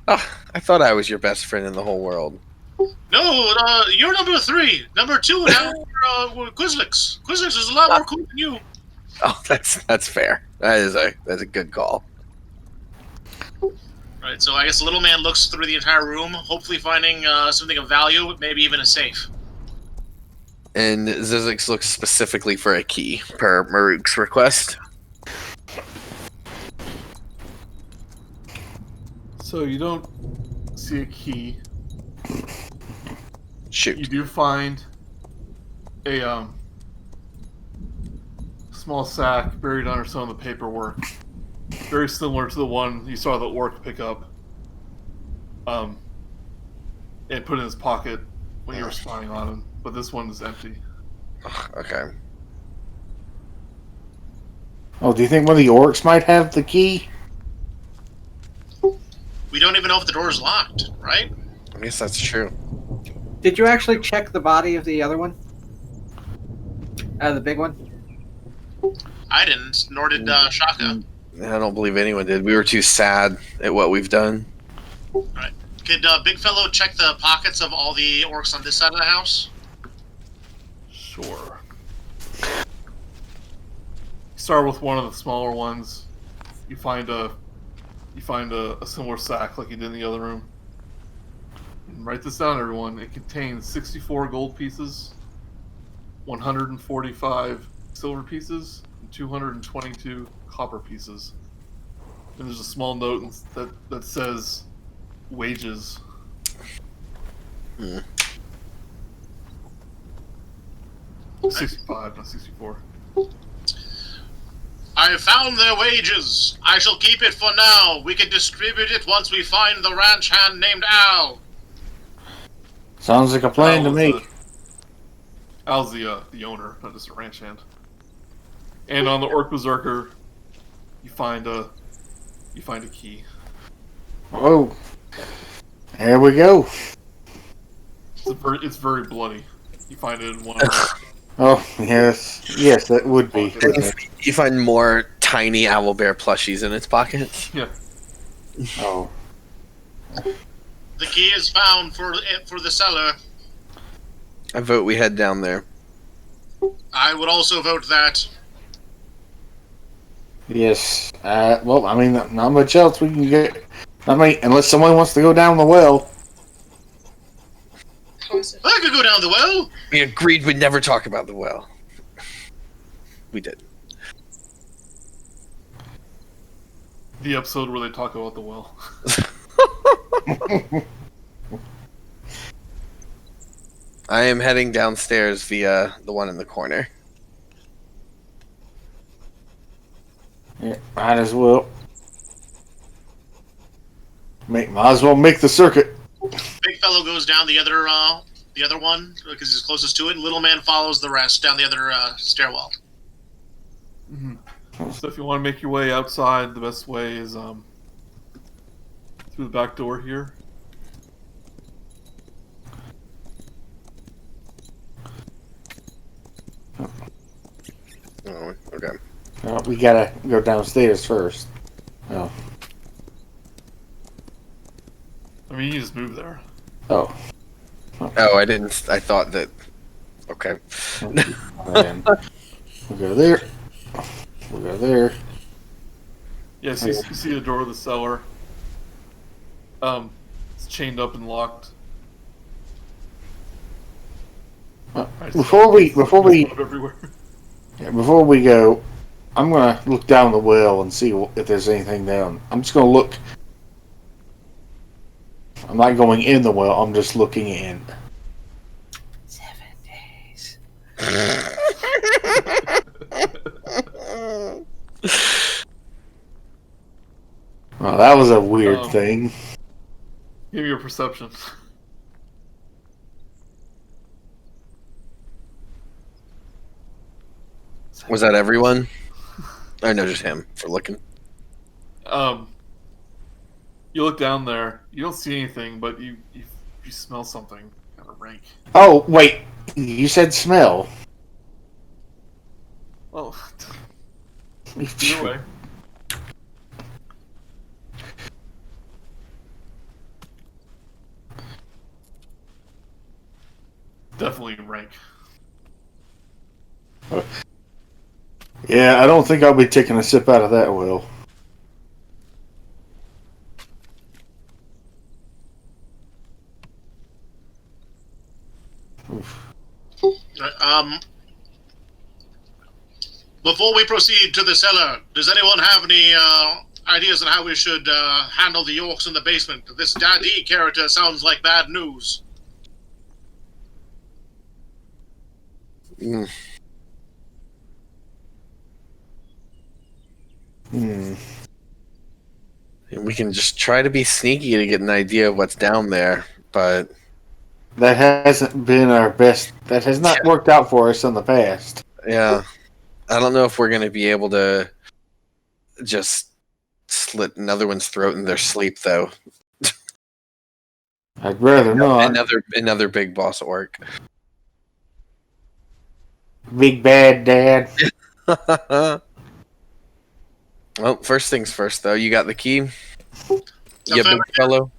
Oh, I thought I was your best friend in the whole world. No, you're number 3. Number 2 now were Quizlix. Quizlix is a lot more cool than you. Oh, that's fair. That's a good call. Right, so I guess the little man looks through the entire room, hopefully finding something of value, maybe even a safe. And Zyzzyx looks specifically for a key, per Murook's request. So you don't see a key. Shoot. You do find a small sack buried under some of the paperwork. Very similar to the one you saw the orc pick up. And put in his pocket when you were spying on him. But this one is empty. Okay. Oh, do you think one of the orcs might have the key? We don't even know if the door is locked, right? I guess that's true. Did you actually check the body of the other one? The big one? I didn't, nor did Chaka. I don't believe anyone did. We were too sad at what we've done. Right. Could BigFellow check the pockets of all the orcs on this side of the house? Sure. Start with one of the smaller ones. You find a similar sack like you did in the other room. And write this down, everyone. It contains 64 gold pieces, 145 silver pieces, and 222 copper pieces. And there's a small note that says wages. 65, not 64. I have found their wages. I shall keep it for now. We can distribute it once we find the ranch hand named Al. Sounds like a plan to me. Al's the owner, not just a ranch hand. And on the Orc Berserker, you find a key. Oh, there we go. It's very bloody. You find it in one of the... Oh, yes, that would be. You find more tiny owlbear plushies in its pockets. Yeah. Oh, The key is found for the cellar. I vote we head down there. I would also vote that. yes. Well, I mean, not much else we can get. I mean, unless someone wants to go down the well. I could go down the well. We agreed we'd never talk about the well. We did. The episode where they talk about the well. I am heading downstairs via the one in the corner. Yeah, might as well. Might as well make the circuit. BigFellow goes down the other one because he's closest to it. And little man follows the rest down the other stairwell. Mm-hmm. So if you want to make your way outside, the best way is through the back door here. Oh, okay. We gotta go downstairs first. Oh. I mean, you just move there. Oh. Oh, I didn't. I thought that. Okay. And we'll go there. We'll go there. Yeah, so you see the door of the cellar. It's chained up and locked. Before we everywhere. Yeah, before we go, I'm gonna look down the well and see if there's anything down. I'm just gonna look. I'm not going in the well. I'm just looking in. 7 days. Oh, that was a weird thing. Give me your perception. Was that everyone? I know just him for looking. You look down there. You don't see anything, but you smell something kind of rank. Oh, wait. You said smell. Well, either way. Definitely rank. Yeah, I don't think I'll be taking a sip out of that well. Before we proceed to the cellar, does anyone have any ideas on how we should handle the orcs in the basement? This Daddy character sounds like bad news. Mm. We can just try to be sneaky to get an idea of what's down there, but that hasn't been our best. That has not worked out for us in the past. Yeah. I don't know if we're going to be able to just slit another one's throat in their sleep, though. I'd rather not. Another big boss orc. Big bad dad. Well, first things first, though. You got the key? Yeah, big fellow.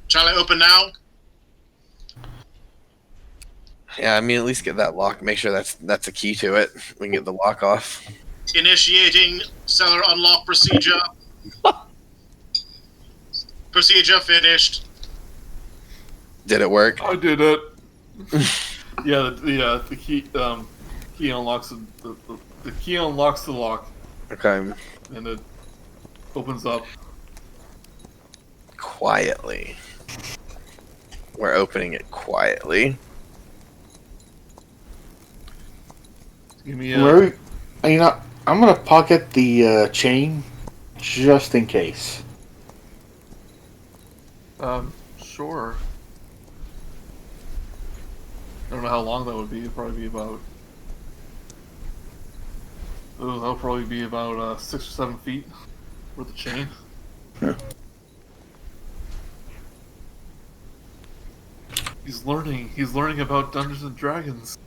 Shall I open now? Yeah, I mean, at least get that lock. Make sure that's a key to it. We can get the lock off. Initiating cellar unlock procedure. Procedure finished. Did it work? I did it. Yeah, the key key unlocks the key unlocks the lock. Okay. And it opens up quietly. We're opening it quietly. Give me a... You know, I'm gonna pocket the chain just in case. Sure. I don't know how long that would be. It'd probably be about... that'll probably be about 6 or 7 feet worth of chain. Yeah. He's learning about Dungeons and Dragons.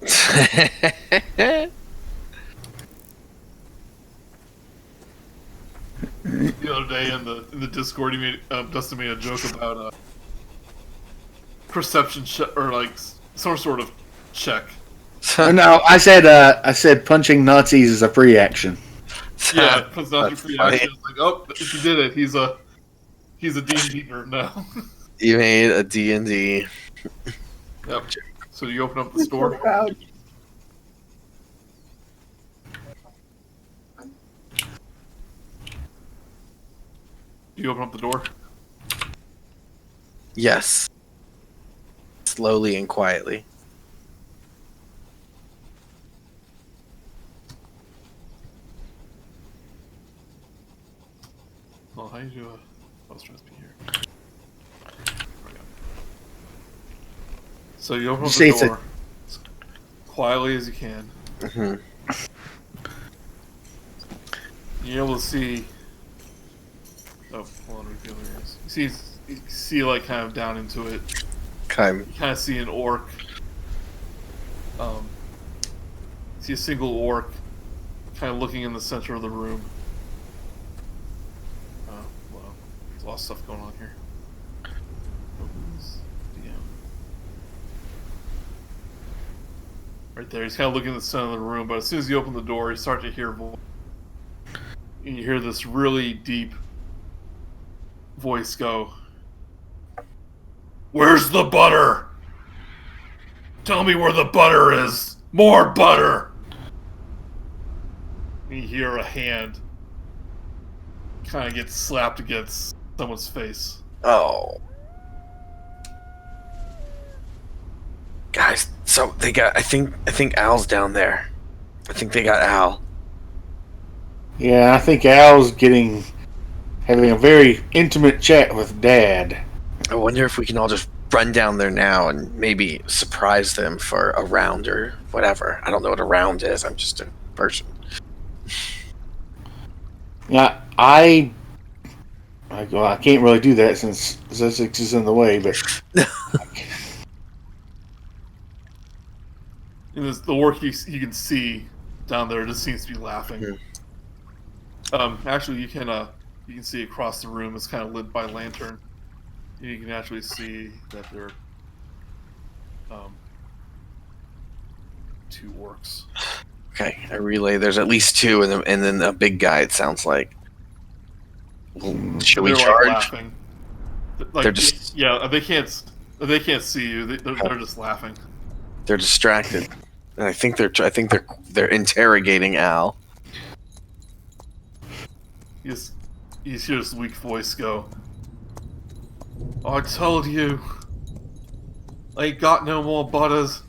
The other day in the Discord, he made Dustin made a joke about perception check or like some sort of check. No, I said punching Nazis is a free action. Yeah, it's not a free action. It's like, oh, he did it. He's a D&D nerd now. You made a D&D. Yep. So you open up the store. You open up the door? Yes. Slowly and quietly. Well, how do you do a... Let's try to be here. So you open up the door as quietly as you can. Mm-hmm. You're able to see... Oh, hold on, reveal areas. You see like kind of down into it. Okay. You kind of see an orc. See a single orc kind of looking in the center of the room. Oh, well, there's a lot of stuff going on here. Opens, DM. Right there, he's kind of looking in the center of the room, but as soon as you open the door, you start to hear voice. And you hear this really deep voice go, "Where's the butter? Tell me where the butter is. More butter." And you hear a hand kind of get slapped against someone's face. Oh. Guys, so they got I think Al's down there. I think they got Al. Yeah, I think Al's having a very intimate chat with Dad. I wonder if we can all just run down there now and maybe surprise them for a round or whatever. I don't know what a round is. I'm just a person. Yeah, I can't really do that since Zyzzyx is in the way, but the orc you can see down there just seems to be laughing. Actually, you can see across the room. It's kind of lit by lantern. You can actually see that there are two orcs. Okay, I relay. There's at least two, and then a big guy. It sounds like. Should we charge? Like laughing. They're just They can't see you. They're just laughing. They're distracted, and I think they're interrogating Al. You hear this weak voice go, I told you, ain't got no more butters.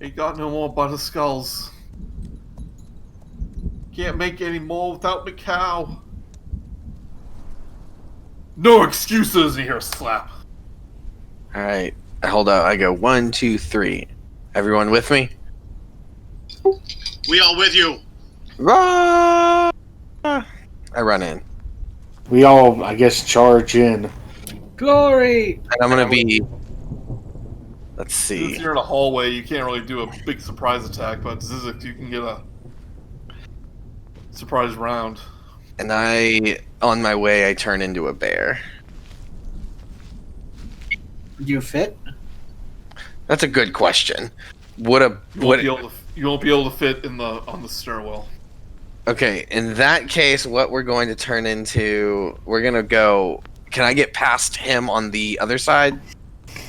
Ain't got no more Butterskulls. Can't make any more without the cow. No excuses, you hear a slap. Alright, hold up. I go 1, 2, 3. Everyone with me? We all with you. Run! I run in. we all, I guess, charge in. Glory! And I'm gonna be. Let's Since see. you're in a hallway, you can't really do a big surprise attack, but Zyzzyx, you can get a surprise round. And on my way, I turn into a bear. You fit? That's a good question. You won't be able to fit on the stairwell. Okay, in that case, what we're going to turn into, we're gonna go. Can I get past him on the other side?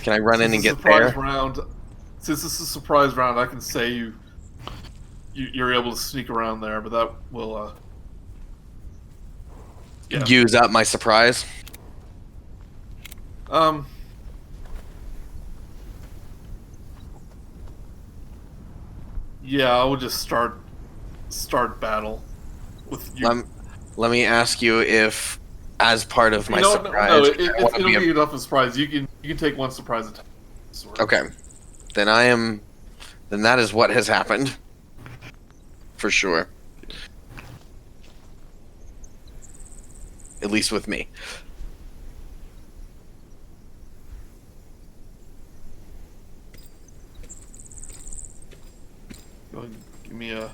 Can I run in and get there? Since this is a surprise round, I can say you're able to sneak around there, but that will Use up my surprise. Yeah, I would just start battle with you. Let me ask you if, as part of my surprise, no, it'll be enough of a surprise. You can take one surprise attack. Okay, then that is what has happened, for sure. At least with me. Go ahead and give me a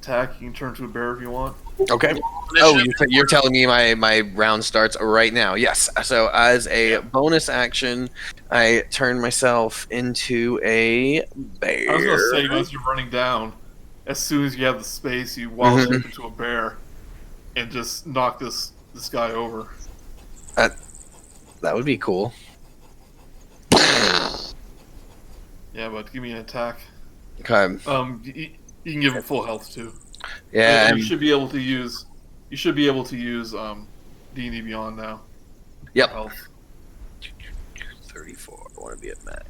attack. You can turn to a bear if you want. Okay. Oh, you're telling me my round starts right now. Yes. So as a bonus action, I turn myself into a bear. I was going to say, as you're running down, as soon as you have the space, you wallop into a bear and just knock this guy over. That would be cool. Yeah, but give me an attack. Okay. You can give him full health too. Yeah. You should be able to use D&D Beyond now. Yep. Health. 34. I want to be at max.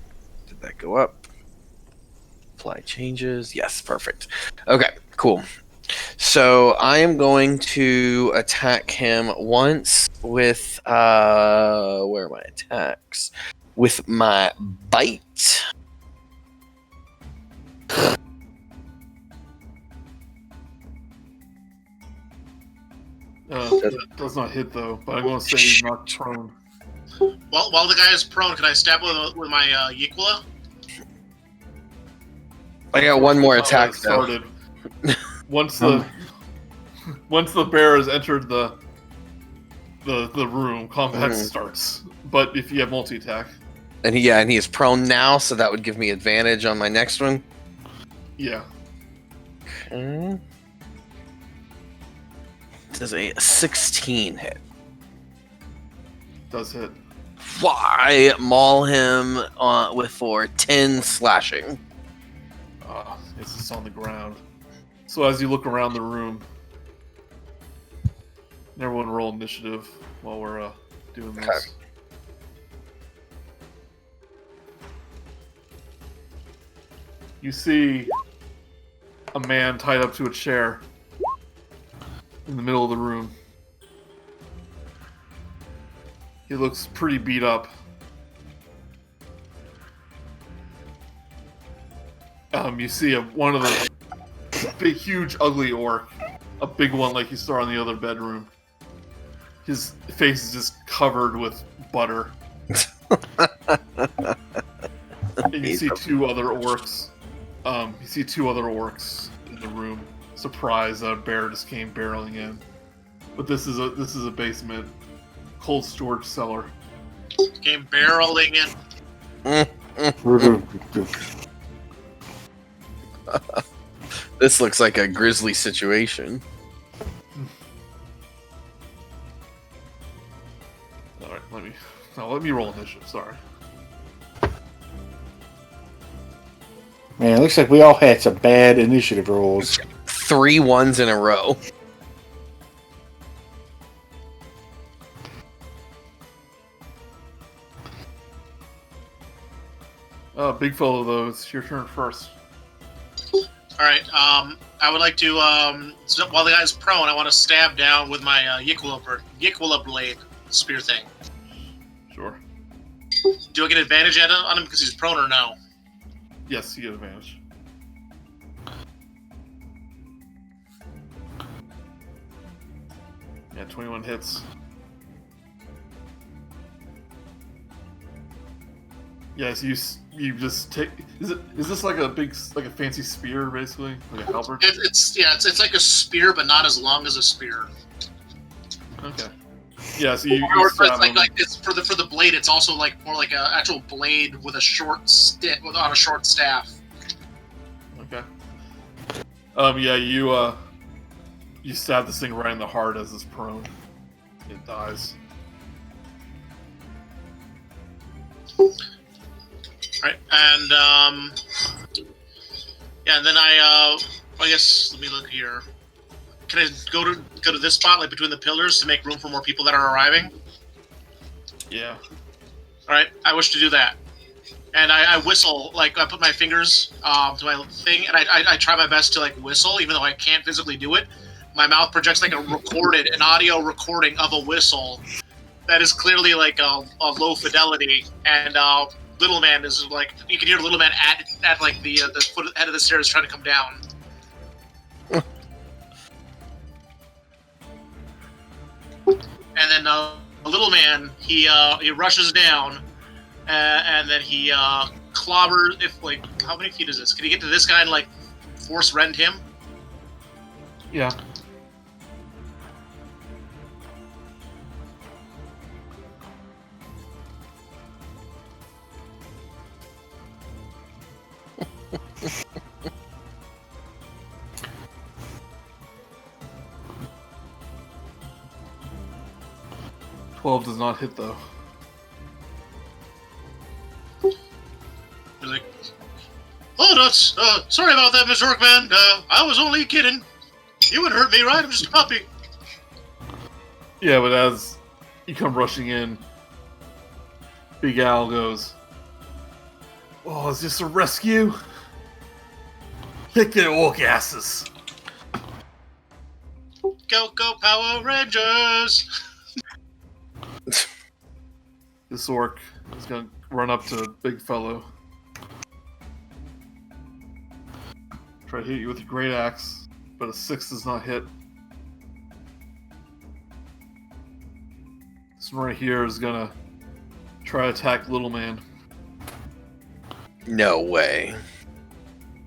Did that go up? Apply changes. Yes, perfect. Okay, cool. So I am going to attack him once with where are my attacks? With my bite. It does not hit though, but I'm going to say he's not prone. While the guy is prone, can I stab with my Yequila? I got one more attack though. Once the bear has entered the room, combat starts. But if you have multi-attack. And he is prone now, so that would give me advantage on my next one. Yeah. Okay. Does a 16 hit? Does hit. Why maul him for 10 slashing? It's just on the ground. So as you look around the room, everyone roll initiative while we're doing this. Okay. You see a man tied up to a chair in the middle of the room. He looks pretty beat up. You see one of big, huge, ugly orc. A big one like you saw in the other bedroom. His face is just covered with butter. And you see two other orcs. In the room. Surprised that a bear just came barreling in. But this is a basement, cold storage cellar. Came barreling in. This looks like a grisly situation. All right, let me roll initiative. Sorry. Man, it looks like we all had some bad initiative rolls. 3 1s in a row. BigFellow, though, it's your turn first. All right. I would like to, so while the guy's prone, I want to stab down with my Yikwila blade spear thing. Sure. Do I get advantage on him because he's prone or no? Yes, you get advantage. Yeah, 21 hits. Yes, you just take. Is this like a fancy spear basically, like a halberd? It's like a spear, but not as long as a spear. Okay. Yeah, so you Or stab him. like it's for the blade. It's also like more like an actual blade with a short stick on a short staff. Okay. Yeah, you stab this thing right in the heart as it's prone. It dies. Right, and and then I guess let me look here. Can I go to this spot, like between the pillars, to make room for more people that are arriving? Yeah. All right, I wish to do that, and I whistle, like I put my fingers to my thing, and I try my best to like whistle, even though I can't physically do it. My mouth projects like an audio recording of a whistle that is clearly like a low fidelity, and Little Man is like, you can hear Little Man at like the head of the stairs trying to come down. And then Little Man, he rushes down, and then he clobbers. If like, how many feet is this? Can he get to this guy and like force rend him? Yeah. Twelve does not hit though. He's like, oh, nuts. Sorry about that, Miss Rookman. I was only kidding. You wouldn't hurt me, right? I'm just a puppy. Yeah, but as you come rushing in, Big Al goes, "Oh, is this a rescue? Kick their orc asses!" Go, Power Rangers! This orc is gonna run up to BigFellow. Try to hit you with your great axe, but a 6 does not hit. This one right here is gonna try to attack Little Man. No way.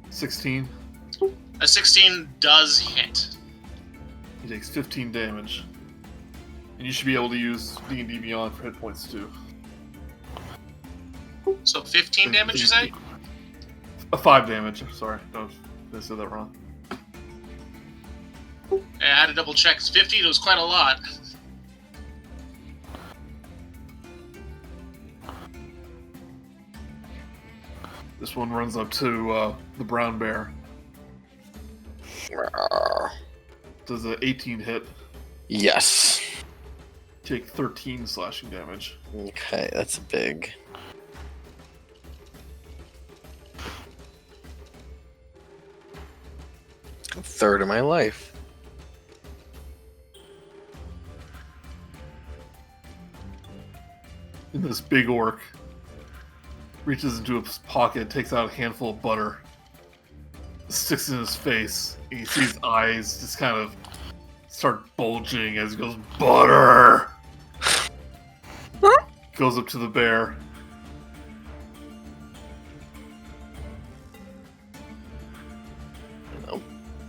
16. A 16 does hit. He takes 15 damage. And you should be able to use D&D Beyond for hit points too. So 15 damage, you say? 5 damage, sorry. I said that wrong. Yeah, I had to double check. 15 was quite a lot. This one runs up to the brown bear. Does an 18 hit. Yes. Take 13 slashing damage. Okay, that's big. A third of my life. And this big orc reaches into his pocket, takes out a handful of butter, sticks in his face. You see his eyes just kind of start bulging as he goes, "Butter!" Goes up to the bear.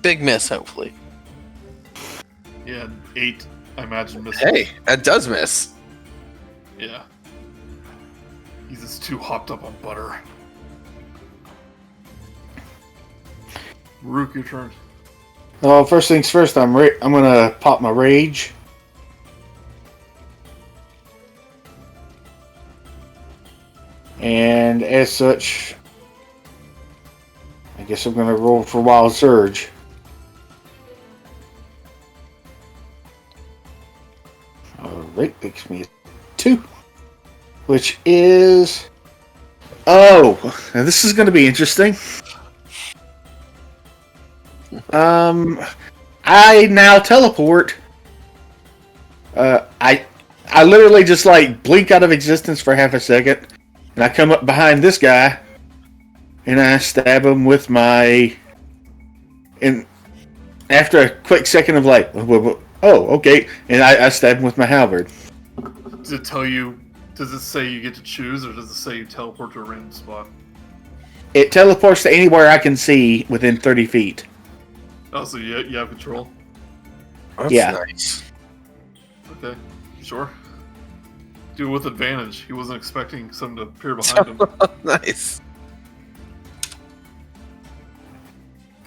Big miss, hopefully. Yeah, 8, I imagine, misses. Hey, that does miss. Yeah. He's just too hopped up on butter. Murook, your turn. Well, first things first, I'm gonna pop my rage. And as such, I guess I'm gonna roll for Wild Surge. Alright, makes me a 2. Which is... Oh! Now this is gonna be interesting. I now teleport. I literally just like blink out of existence for half a second, and I come up behind this guy, and I stab him with my. And after a quick second of like, oh, okay, and I stab him with my halberd. Does it tell you? Does it say you get to choose, or does it say you teleport to a random spot? It teleports to anywhere I can see within 30 feet. Oh, so you have control? That's Yeah. nice. Okay, sure. Do it with advantage. He wasn't expecting something to appear behind him. Nice.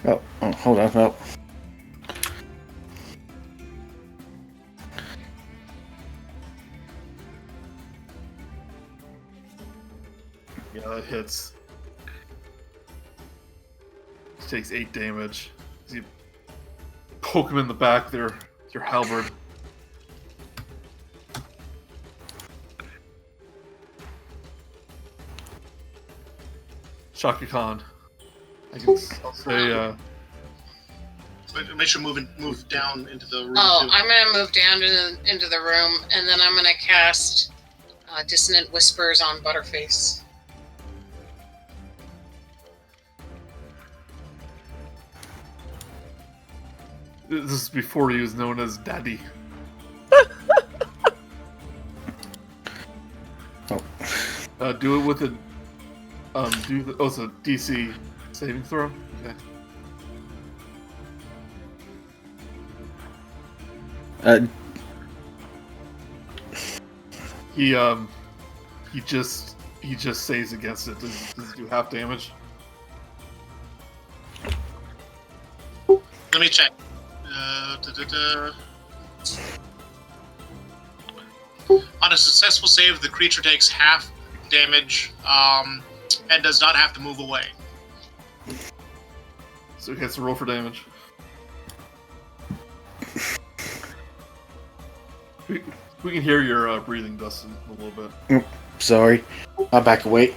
Oh, hold on, no. Yeah, that hits. He takes 8 damage. You poke him in the back there with your halberd. Chaka Kahn. I'll say, Make sure move down into the room. Oh, too. I'm gonna move down into the room, and then I'm gonna cast Dissonant Whispers on Butterface. this is before he was known as Daddy. Do it with a it's a DC saving throw. Okay. He just saves against it. Does it do half damage? Let me check. On a successful save, the creature takes half damage and does not have to move away. So he has to roll for damage. We can hear your breathing, Dustin, a little bit. Sorry. I'll back away.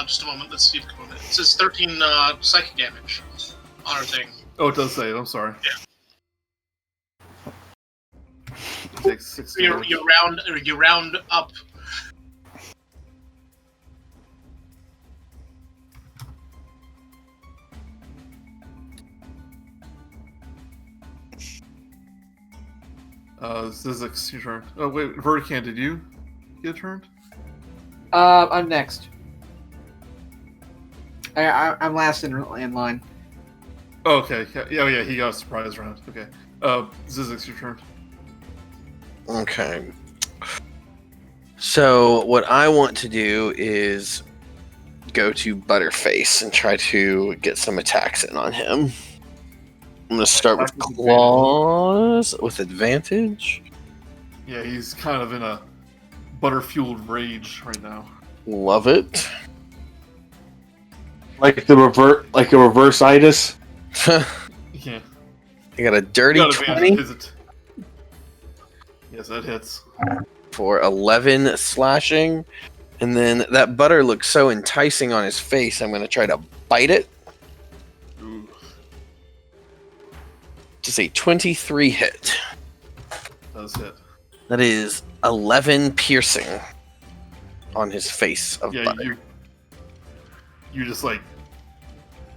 Just a moment. Let's see if it can move it. It says 13 psychic damage on our thing. Oh, it does say it. I'm sorry. Yeah. It takes 6 damage. You round up. Zyzzyx, your turn. Oh wait, Verikan, did you get a turn? I'm next. I'm last in line. Oh, okay. Yeah, he got a surprise round. Okay. Zyzzyx, your turn. Okay. So what I want to do is go to Butterface and try to get some attacks in on him. I'm gonna start with claws with advantage. Yeah, he's kind of in a butter-fueled rage right now. Love it. Like a reverse itis. Yeah. I got a dirty Got advantage, 20 is it? Yes, that hits. for 11 slashing. And then that butter looks so enticing on his face, I'm gonna try to bite it. Ooh. Just a 23 hit. Does hit. That is 11 piercing on his face of Yeah, butter. you just like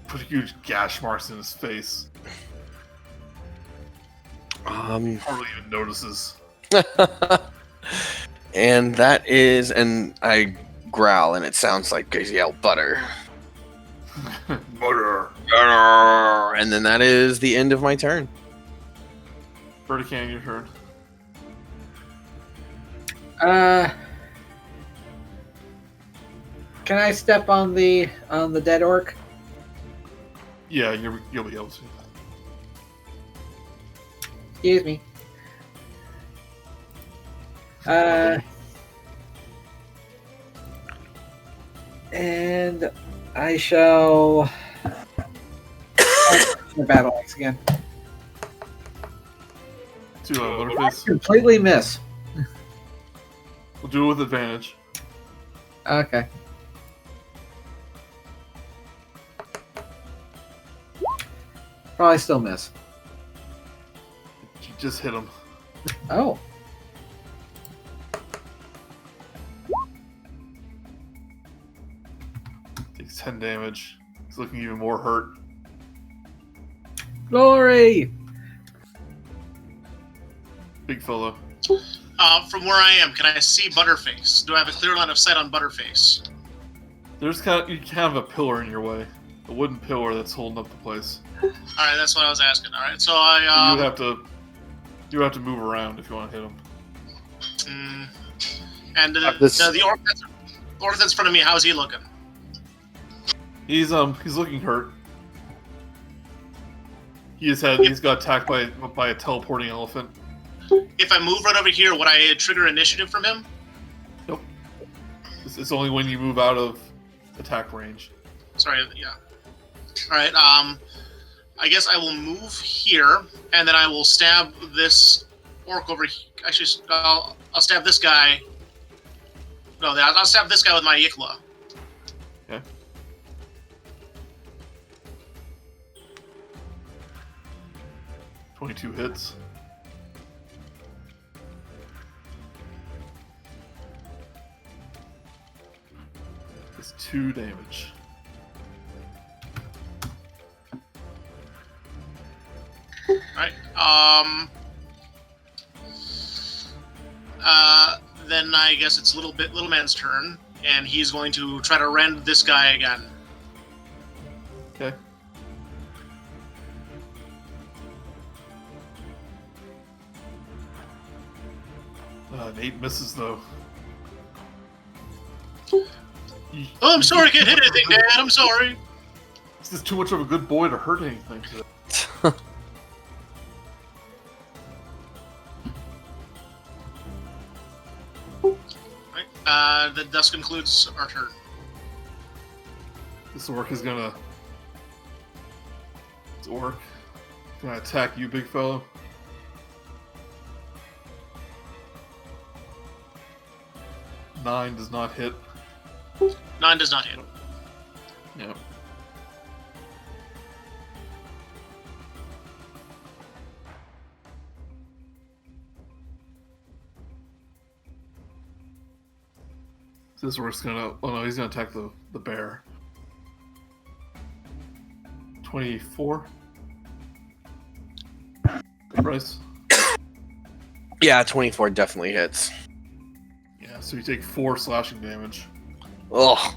Pretty huge gash marks in his face. Hardly even notices. And that is, and I growl, and it sounds like I yell butter. Butter. And then that is the end of my turn. Verikan, your turn. Can I step on the dead orc? Yeah, you'll be able to. Excuse me. And I shall the battle axe again. To Butterface. Completely miss. We'll do it with advantage. Okay. Probably still miss. You just hit him. Oh. Takes 10 damage. He's looking even more hurt. Glory! BigFellow. From where I am, can I see Butterface? Do I have a clear line of sight on Butterface? There's you have a pillar in your way. A wooden pillar that's holding up the place. Alright, that's what I was asking. Alright, so you have to move around if you want to hit him. And the orc that's in front of me, how's he looking? He's looking hurt. He's got attacked by a teleporting elephant. If I move right over here, would I trigger initiative from him? Nope. It's only when you move out of attack range. Sorry, yeah. Alright, I guess I will move here, and then I will stab this orc over here. Actually, I'll stab this guy. No, I'll stab this guy with my Ikla. Okay. $22 hits. It's 2 damage. Alright, then I guess it's little man's turn, and he's going to try to rend this guy again. Okay. An 8 misses though. Oh, I'm sorry, I can't hit anything, Dad. I'm sorry. This is too much of a good boy to hurt anything today. That thus concludes our turn. This orc is gonna attack you, BigFellow. Nine does not hit. 9 does not hit. Yep. This orc's gonna. Oh no, he's gonna attack the bear. 24. Brice. Yeah, 24 definitely hits. Yeah, so you take 4 slashing damage. Ugh.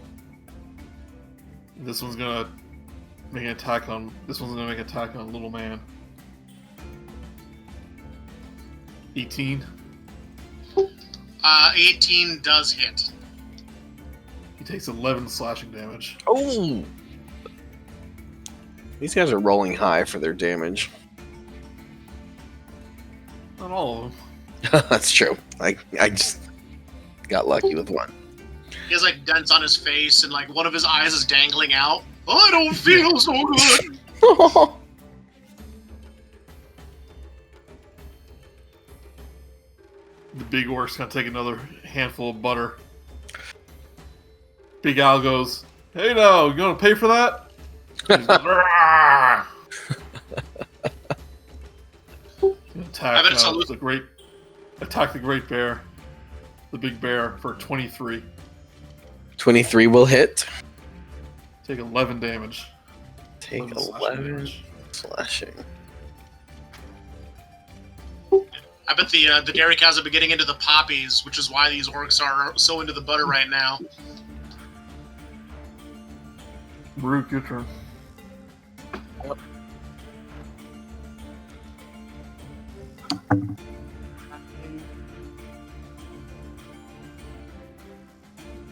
This one's gonna make an attack on. This one's gonna make an attack on little man. 18. 18 does hit. He takes 11 slashing damage. Oh! These guys are rolling high for their damage. Not all of them. That's true. I just got lucky with one. He has like dents on his face, and like one of his eyes is dangling out. I don't feel so good. The big orc's gonna take another handful of butter. Big Al goes, "Hey, now you gonna pay for that?" He's like, "Rah!" Attack the great bear, the big bear for 23. 23 will hit. Take 11 damage. take 11 slashing 11 damage. slashing. I bet the dairy cows have been getting into the poppies, which is why these orcs are so into the butter right now. Murook, your turn.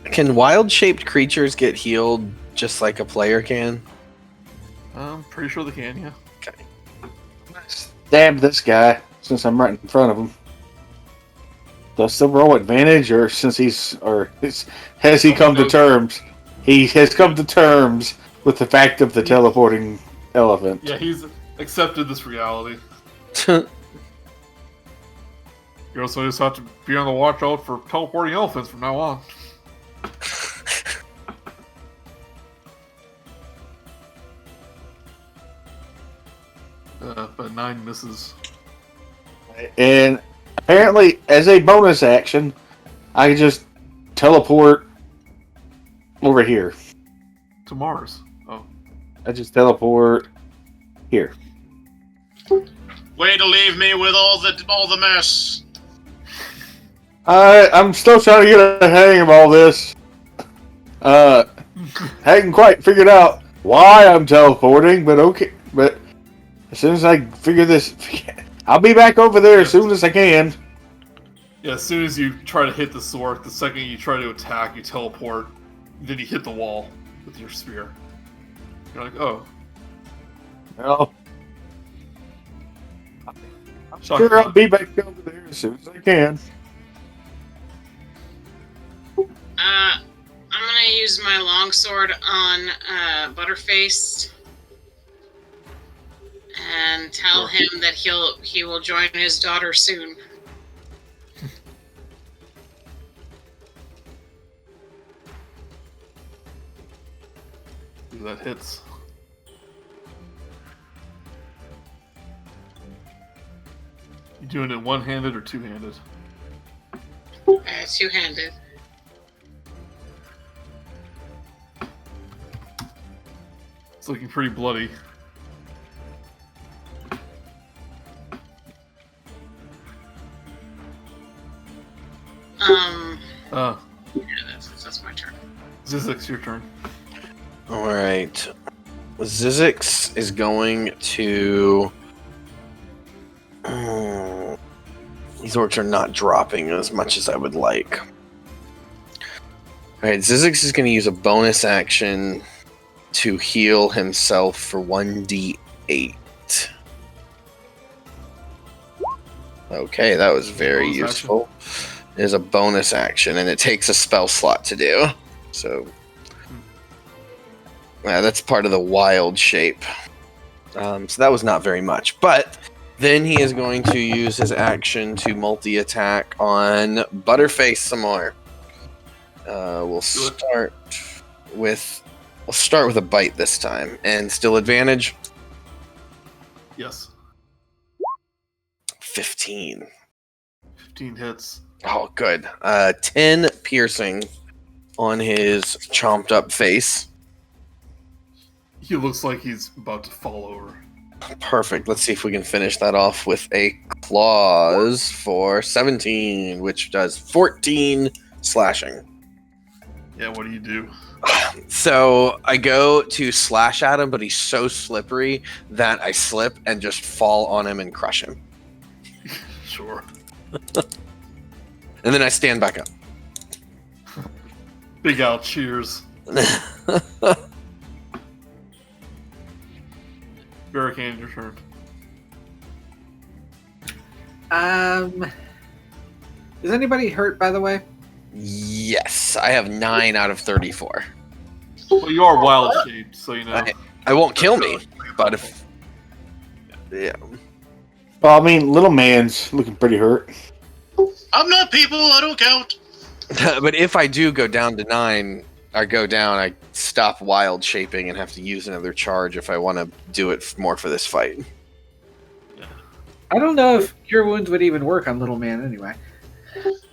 Can wild-shaped creatures get healed just like a player can? I'm pretty sure they can, yeah. Okay. Stab this guy since I'm right in front of him. Do I still roll advantage, or has he come to terms? He has come to terms with the fact of the teleporting elephant. Yeah, he's accepted this reality. You also just have to be on the watch out for teleporting elephants from now on. But 9 misses. And apparently, as a bonus action, I just teleport over here. To Mars. Oh. I just teleport here. Way to leave me with all the mess. I'm still trying to get a hang of all this. Hadn't quite figured out why I'm teleporting, but okay. But as soon as I figure this, I'll be back over there as soon as I can. Yeah, as soon as you try to hit the sword, the second you try to attack, you teleport, then you hit the wall with your spear. You're like, oh. Well, I'm Chaka. sure I'll be back over there as soon as I can. I'm gonna use my longsword on Butterface and tell him that he will join his daughter soon. That hits. You doing it one-handed or two-handed? Two-handed. It's looking pretty bloody. Yeah, that's my turn. Zyzzyx, your turn. Alright. Zyzzyx is going to... these orcs are not dropping as much as I would like. Alright, Zyzzyx is going to use a bonus action to heal himself for 1d8. Okay, that was very Bonus useful. It is a bonus action, and it takes a spell slot to do. So, yeah, that's part of the wild shape. So that was not very much. But then he is going to use his action to multi-attack on Butterface some more. We'll start with a bite this time, and still advantage. Yes. 15. 15 hits. Oh, good. 10 piercing on his chomped up face. He looks like he's about to fall over. Perfect. Let's see if we can finish that off with a claws for 17, which does 14 slashing. Yeah, what do you do? So I go to slash at him, but he's so slippery that I slip and just fall on him and crush him. Sure. And then I stand back up. Big Al cheers. Verikan, your turn. Is anybody hurt, by the way? Yes, I have 9 out of 34. Well, you are wild shaped, so you know. I won't kill me, but if... Yeah. Well, I mean, little man's looking pretty hurt. I'm not people, I don't count. But if I do go down to 9, I go down, I stop wild shaping and have to use another charge if I want to do it more for this fight. I don't know if Cure Wounds would even work on Little Man anyway.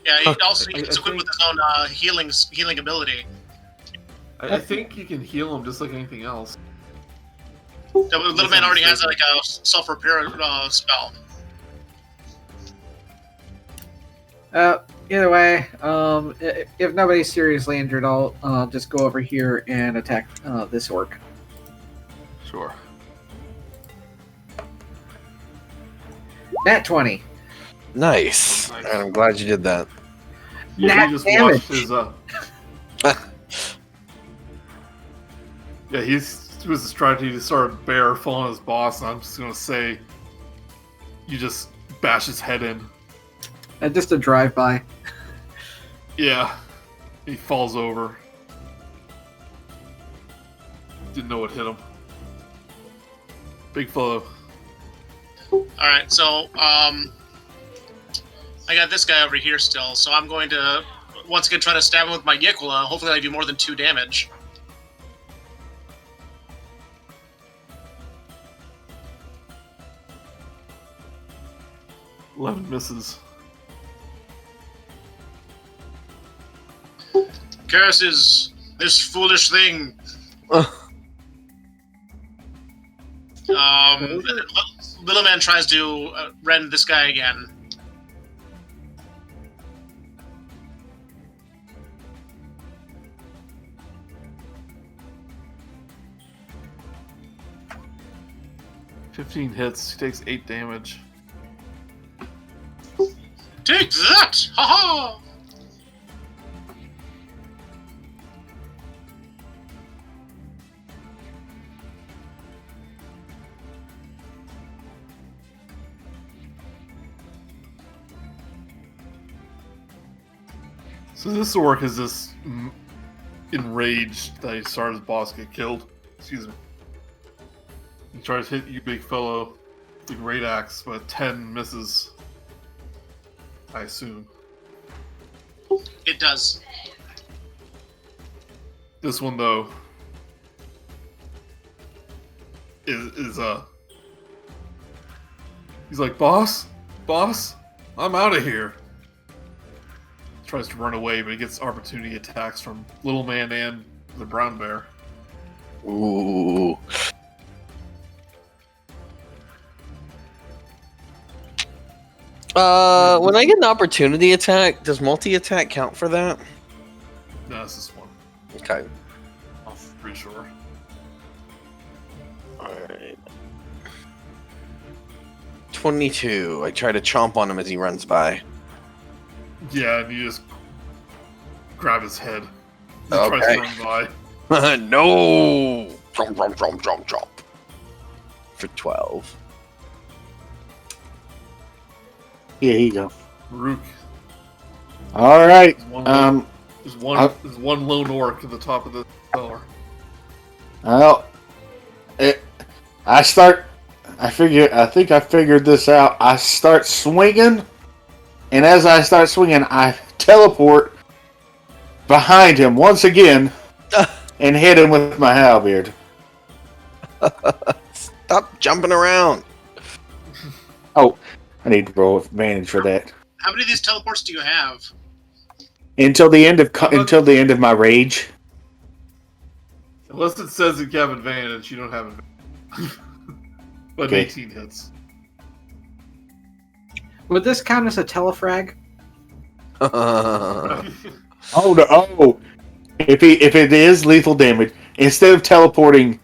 Yeah, he also he's equipped with his own healing ability. I think you can heal him just like anything else. The little man already has like a self-repair spell. Either way, if nobody's seriously injured, I'll just go over here and attack this orc. Sure. Nat 20. Nice. Nice. And I'm glad you did that. Yeah, Nat he just damage. watched his. Yeah, he was his strategy to start bear following his boss, and I'm just gonna say, you just bash his head in. And just a drive-by. Yeah, he falls over. Didn't know what hit him. BigFellow. Alright, so, I got this guy over here still, so I'm going to, once again, try to stab him with my Yikula. Hopefully I do more than 2 damage. $11 misses. Curses this foolish thing. Little man tries to rend this guy again. $15 hits. He takes 8 damage. Take that! Ha ha! So this orc is just enraged that he saw his boss get killed. Excuse me. He tries to hit you, BigFellow, with the great axe, but 10 misses. I assume. It does. This one though is he's like, boss, I'm out of here. Tries to run away, but he gets opportunity attacks from Little Man and the Brown Bear. Ooh. When I get an opportunity attack, does multi-attack count for that? No, it's this one. Okay. I'm pretty sure. Alright. 22. I try to chomp on him as he runs by. Yeah, and you just grab his head. He Okay. tries to run by. No! Chomp. For 12. Here you go. Murook. All right. There's one lone orc at the top of the tower. Well, I think I figured this out. I start swinging, and as I start swinging, I teleport behind him once again and hit him with my halberd. Stop jumping around. Oh, I need to roll advantage for that. How many of these teleports do you have? Until the end of my rage. Unless it says you have advantage, you don't have advantage. But Okay. 18 hits. Would this count as a telefrag? Oh no! Oh, if it is lethal damage, instead of teleporting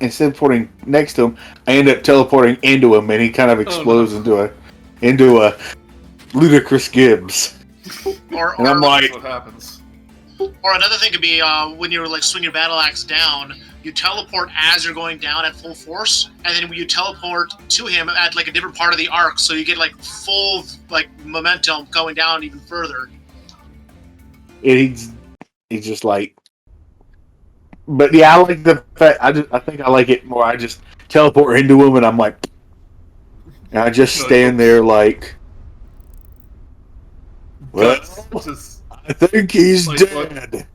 next to him, I end up teleporting into him, and he kind of explodes into a ludicrous Gibbs. And I'm like, That's what happens. Or another thing could be when you're like swing your battle axe down, you teleport as you're going down at full force, and then when you teleport to him at like a different part of the arc, so you get like full like momentum going down even further. he's just like. But yeah, I like the fact. I think I like it more. I just teleport into him, and I'm like, and I just stand there like, well, Just I think he's Like, dead.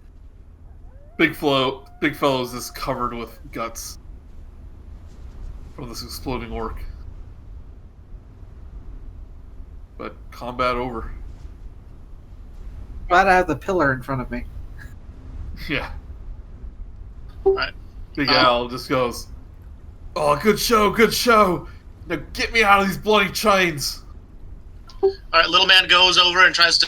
BigFellow is just covered with guts from this exploding orc. But combat over. Glad I have the pillar in front of me. Yeah. Right. Big Al just goes, "Oh, good show, good show. Now get me out of these bloody chains." All right, little man goes over and tries to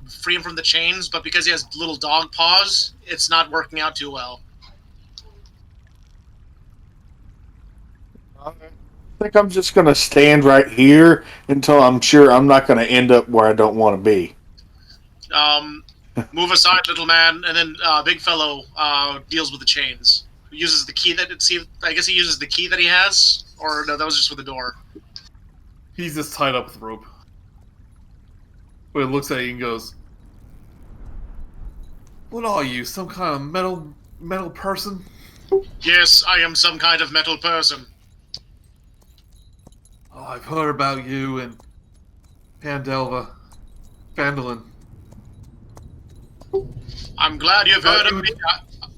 free him from the chains, but because he has little dog paws, it's not working out too well. I think I'm just going to stand right here until I'm sure I'm not going to end up where I don't want to be. Move aside, little man, and then BigFellow deals with the chains. Uses the key that I guess he uses the key that he has, or no, that was just for the door. He's just tied up with rope. But he looks at you and goes, "What are you, some kind of metal person?" Yes, I am some kind of metal person. "Oh, I've heard about you and Phandalin. I'm glad you've heard of me.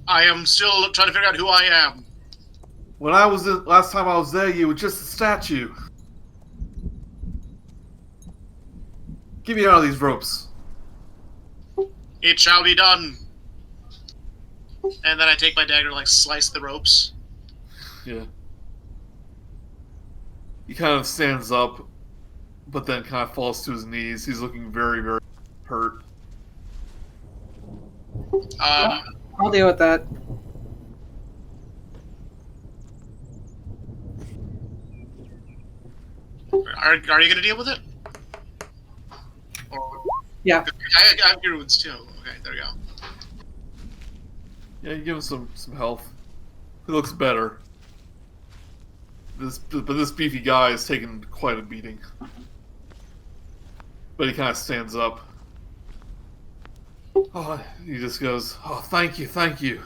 I am still trying to figure out who I am. Last time I was there, you were just a statue. Get me out of these ropes." It shall be done. And then I take my dagger, slice the ropes. Yeah. He kind of stands up, but then kind of falls to his knees. He's looking very, very hurt. I'll deal with that. Are you going to deal with it? Or, Yeah. I have your wounds too. Okay, there we go. Yeah, you give him some health. He looks better. But this beefy guy is taking quite a beating. But he kind of stands up. Oh, he just goes, "Oh, thank you, thank you.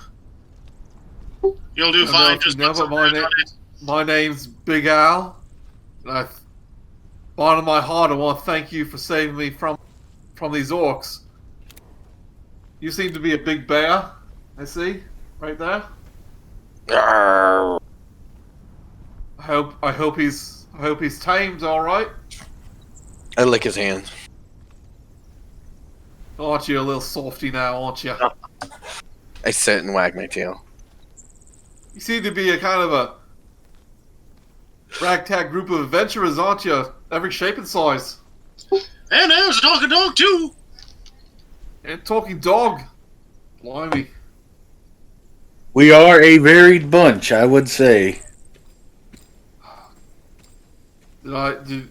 You'll do fine. Just put some dirt on it. My name's Big Al, and bottom of my heart, I want to thank you for saving me from these orcs. You seem to be a big bear. I see, right there. Arr. I hope he's tamed, all right. I lick his hands. Aren't you a little softy now, aren't you? I sit and wag my tail. You seem to be a kind of a ragtag group of adventurers, aren't you? Every shape and size. And there's a talking dog too. And talking dog. Blimey. We are a varied bunch, I would say. Did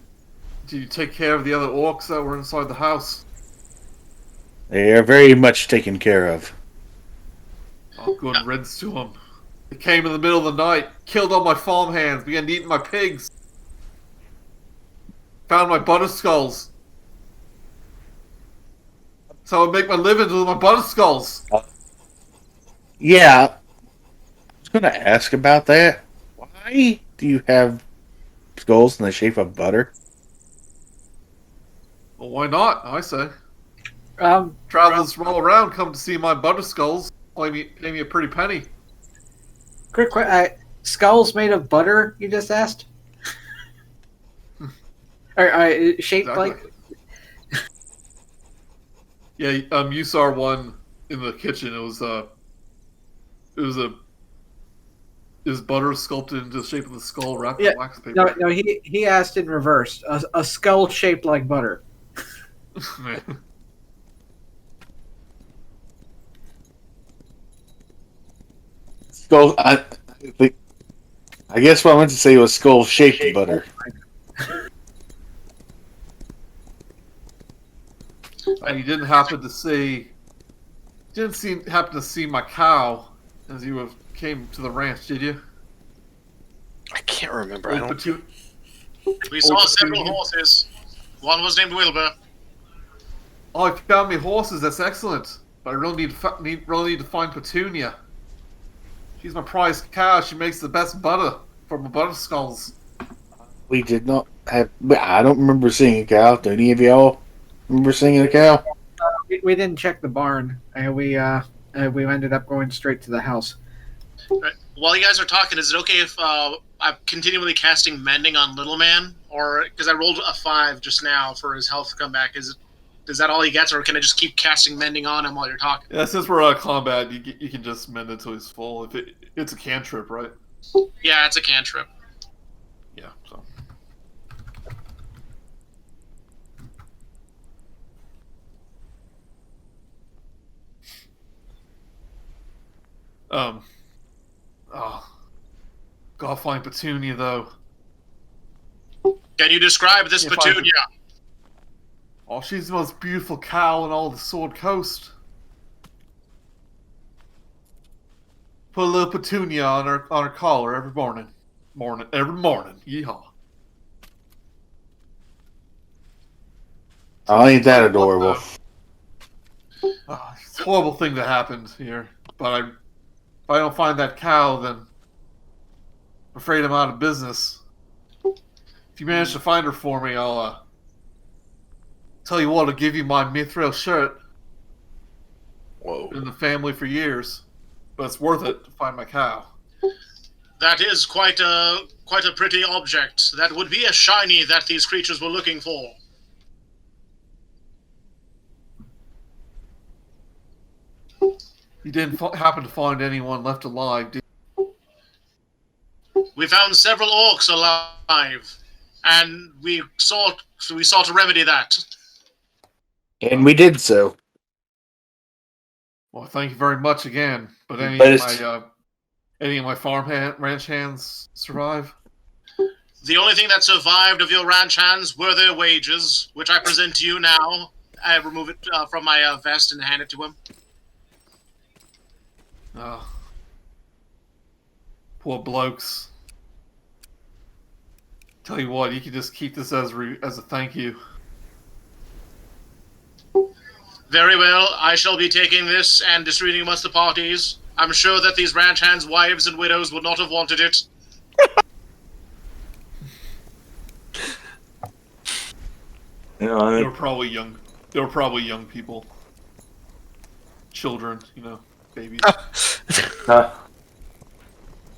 you take care of the other orcs that were inside the house? They are very much taken care of. Oh, good riddance to them. They came in the middle of the night, killed all my farmhands, began eating my pigs. Found my butterskulls. So I would make my living with my butterskulls. Yeah, I was going to ask about that. Why do you have skulls in the shape of butter? Well, why not, I say. Travelers from all around come to see my butterskulls. Pay me a pretty penny. Quick, skulls made of butter? You just asked. Or shaped Exactly. like? Yeah, you saw one in the kitchen. It was butter sculpted into the shape of the skull wrapped in wax paper. No. He asked in reverse. A skull shaped like butter. Skull. I guess what I meant to say was skull-shaped butter. You didn't happen to see my cow as you came to the ranch, did you? I can't remember. I Old don't. Petu- We saw Old several Petunia? horses. One was named Wilbur. Oh, I found me horses. That's excellent. But I really need to find Petunia. She's my prized cow. She makes the best butter for my butterskulls. We did not have... I don't remember seeing a cow. Do any of y'all remember seeing a cow? We didn't check the barn. We ended up going straight to the house. Right. While you guys are talking, is it okay if I'm continually casting Mending on Little Man? Or, because I rolled a 5 just now for his health to come back, is it Is that all he gets, or can I just keep casting mending on him while you're talking? Yeah, since we're out of combat, you can just mend it till he's full. It's a cantrip, right? Yeah, it's a cantrip. Yeah. So. Gotta find Petunia though. Can you describe this Petunia? Oh, she's the most beautiful cow in all the Sword Coast. Put a little Petunia on her collar every morning. Every morning. Yeehaw. Oh, ain't that adorable? It's a horrible thing that happened here. But if I don't find that cow, then I'm afraid I'm out of business. If you manage to find her for me, I'll tell you what, I'll give you my mithril shirt. Whoa. Been in the family for years, but it's worth it to find my cow. That is quite a pretty object. That would be a shiny that these creatures were looking for. You didn't happen to find anyone left alive, did you? We found several orcs alive, and we sought to remedy that. And we did so. Well, thank you very much again. But any of my ranch hands survive? The only thing that survived of your ranch hands were their wages, which I present to you now. I remove it from my vest and hand it to him. Oh. Poor blokes. Tell you what, you can just keep this as a thank you. Very well, I shall be taking this and distributing amongst the parties. I'm sure that these ranch hands' wives and widows would not have wanted it. You know, They were probably young. They were probably young people. Children, babies.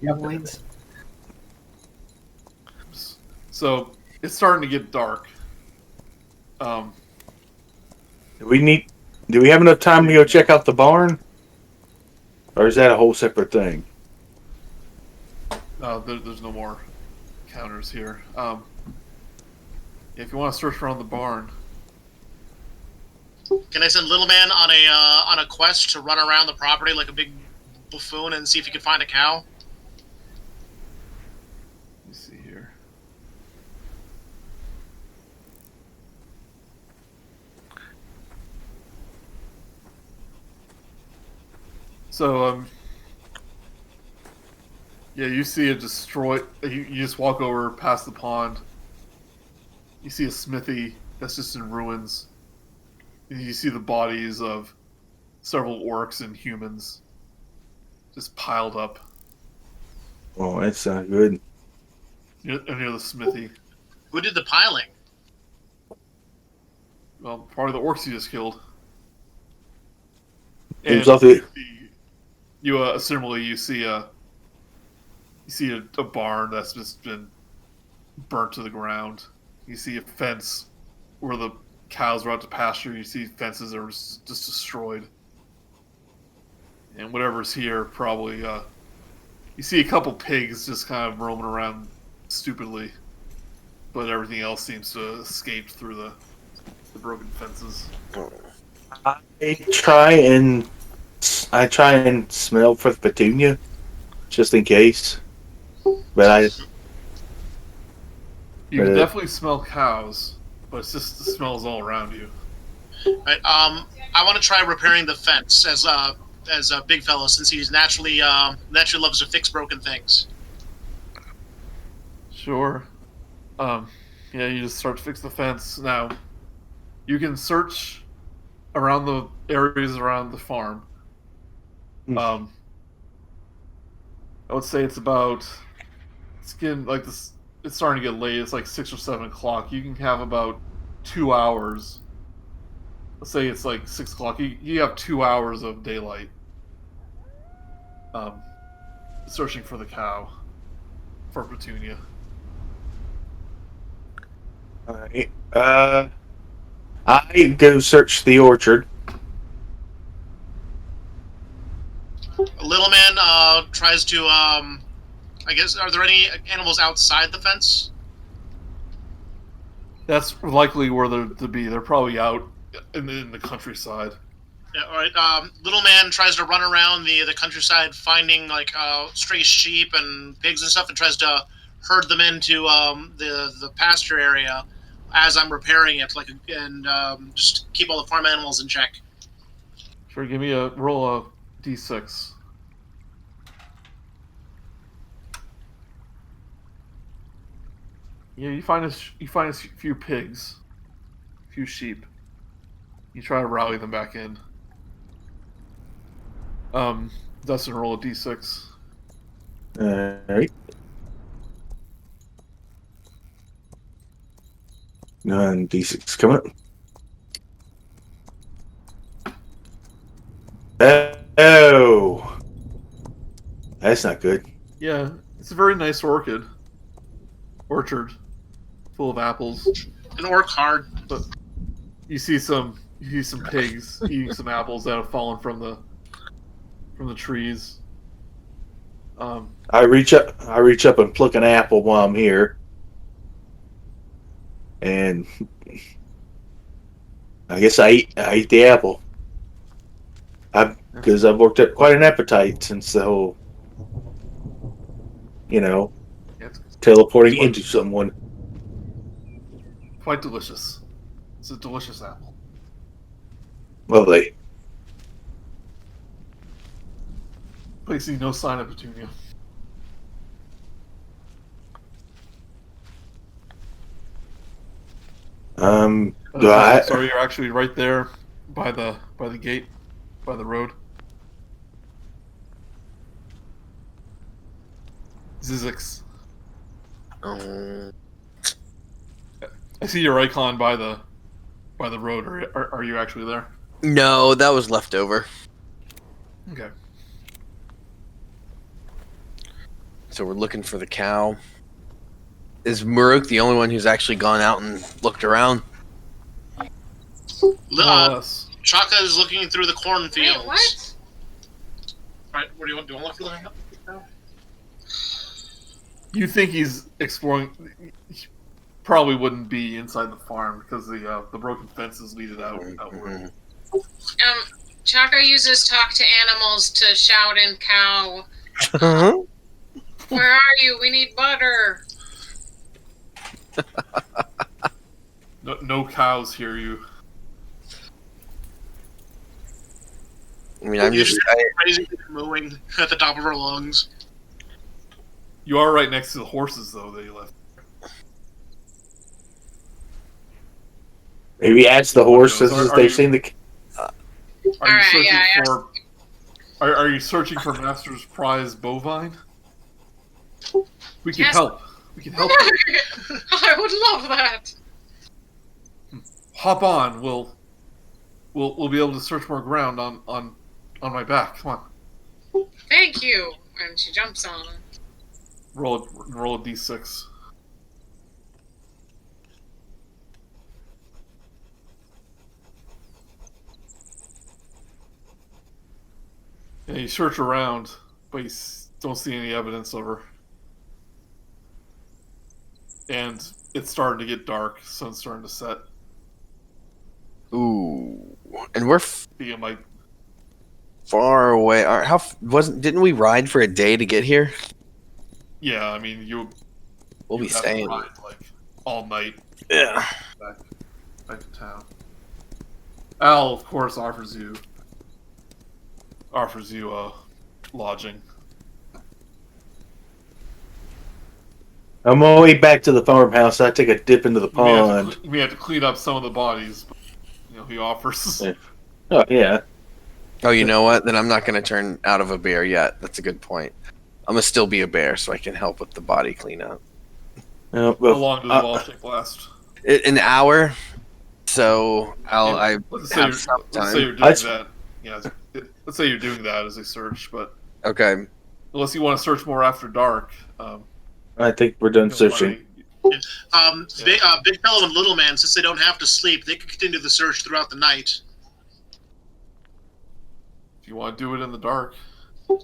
Younglings. So it's starting to get dark. do we have enough time to go check out the barn? Or is that a whole separate thing? There's no more counters here. If you want to search around the barn, Can I send Little Man on a quest to run around the property like a big buffoon and see if he can find a cow? let me see here. So, yeah, you see a destroyed. You just walk over past the pond. You see a smithy that's just in ruins. And you see the bodies of several orcs and humans just piled up Oh, that's not good. near the smithy. Who did the piling? Well, probably the orcs you just killed. It was And off the- similarly, you see a barn that's just been burnt to the ground. You see a fence where the cows are out to pasture. You see fences that are just destroyed. And whatever's here, probably, you see a couple pigs just kind of roaming around stupidly. But everything else seems to have escaped through the broken fences. I try and smell for the Petunia, just in case. But You can definitely smell cows, but it's just the smells all around you. Right, I want to try repairing the fence as a big fellow, since he's naturally loves to fix broken things. Sure. Yeah, you just start to fix the fence. Now, you can search around the areas around the farm. I would say it's getting like this. It's starting to get late. It's like 6 or 7 o'clock. You can have about 2 hours. Let's say it's like 6 o'clock. You have 2 hours of daylight. Searching for the cow, for Petunia. I go search the orchard. Little man tries to. I guess, are there any animals outside the fence? That's likely where they're to be. They're probably out in the countryside. Yeah, all right. Little man tries to run around the countryside, finding like stray sheep and pigs and stuff, and tries to herd them into the pasture area as I'm repairing it, and just keep all the farm animals in check. Sure, give me a roll of d6. Yeah, you find a few pigs, a few sheep. You try to rally them back in. Dustin, roll a d6. Alright. 9 d6 coming up. Oh, that's not good. Yeah, it's a very nice orchard, full of apples. An orc hard. But you see some pigs eating some apples that have fallen from the trees. I reach up and pluck an apple while I'm here, and I guess I eat the apple. Because I've worked up quite an appetite since the whole, teleporting into someone. Quite delicious. It's a delicious apple. Lovely. But you see no sign of Petunia. So you're actually right there by the gate, by the road. Zyzzyx. I see your icon by the road. Are you actually there? No, that was left over. Okay. So we're looking for the cow. Is Murook the only one who's actually gone out and looked around? Chaka is looking through the cornfields. Wait, what? Right, what do you want? Do you want to look for the You think he's exploring? He probably wouldn't be inside the farm because the broken fences lead it outward. Chaka uses talk to animals to shout in cow. Where are you? We need butter. No cows hear you. I mean, I'm just crazy mooing at the top of her lungs. You are right next to the horses, though, that you left. Maybe ask the horses if they've seen the. Are you searching for Master's Prize bovine? We can help. We can help. I would love that. Hop on. We'll be able to search more ground on my back. Come on. Thank you. And she jumps on. Roll a d6. Yeah, you search around, but you don't see any evidence of her. And it's starting to get dark, sun's starting to set. Ooh, and we're far away. Didn't we ride for a day to get here? Yeah, I mean we'll be staying ride, all night. Yeah. Back to town. Al, of course, offers you lodging. On my way back to the farmhouse, I take a dip into the pond. We have to clean up some of the bodies. But, he offers. Yeah. Oh, yeah. Oh, you know what? Then I'm not going to turn out of a bear yet. That's a good point. I'm going to still be a bear so I can help with the body cleanup. How long does the ball take last? An hour. So Let's say you're doing that. Yeah, let's say you're doing that as a search, but okay. Unless you want to search more after dark. I think we're done searching. Big Fellow and Little Man, since they don't have to sleep, they can continue the search throughout the night. If you want to do it in the dark.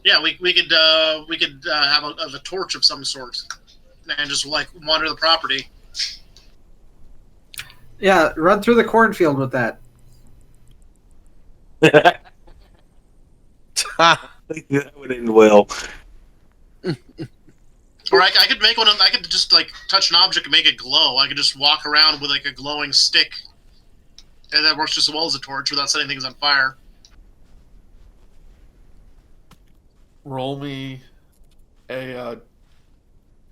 Yeah, we could have a torch of some sort and just like wander the property. Yeah, run through the cornfield with that. That would end well. Or I could make one. I could just like touch an object and make it glow. I could just walk around with like a glowing stick, and that works just as well as a torch without setting things on fire. Roll me a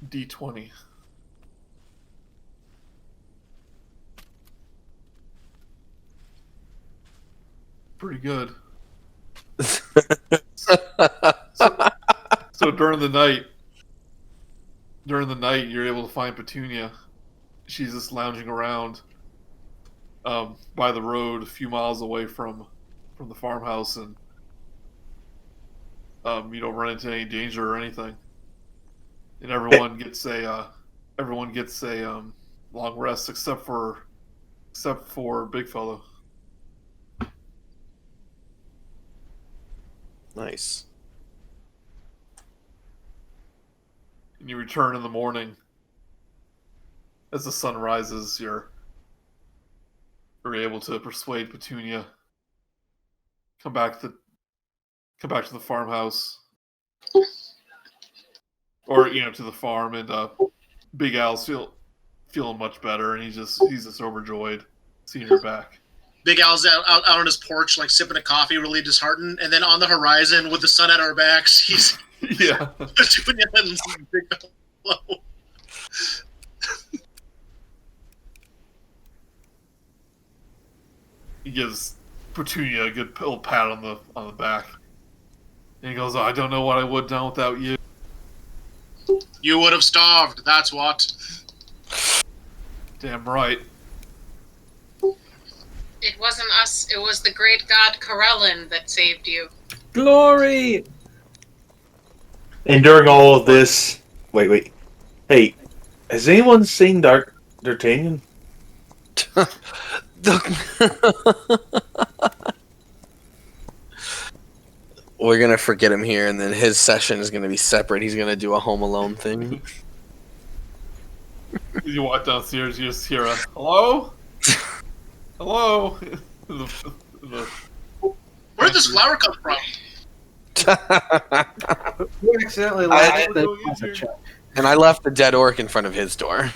d20. Pretty good. So during the night, you're able to find Petunia. She's just lounging around by the road, a few miles away from the farmhouse, and you don't run into any danger or anything. And everyone gets a long rest except for BigFellow. Nice. And you return in the morning. As the sun rises, you're able to persuade Petunia come back to the farmhouse, or to the farm, and Big Al's feeling much better, and he's just overjoyed seeing her back. Big Al's out on his porch, like sipping a coffee, really disheartened, and then on the horizon, with the sun at our backs, he's Yeah. Petunia and Big Fellow. He gives Petunia a good little pat on the back, and he goes, "Oh, I don't know what I would have done without you." You would have starved. That's what. Damn right. It wasn't us, it was the great god Corellin that saved you. Glory! And during all of this, wait. Hey, has anyone seen D'Artagnan? We're gonna forget him here, and then his session is gonna be separate. He's gonna do a Home Alone thing. You walk downstairs, you just hear a hello, hello. Where did this flower come from? You accidentally I left don't know the either. check. And I left the dead orc in front of his door.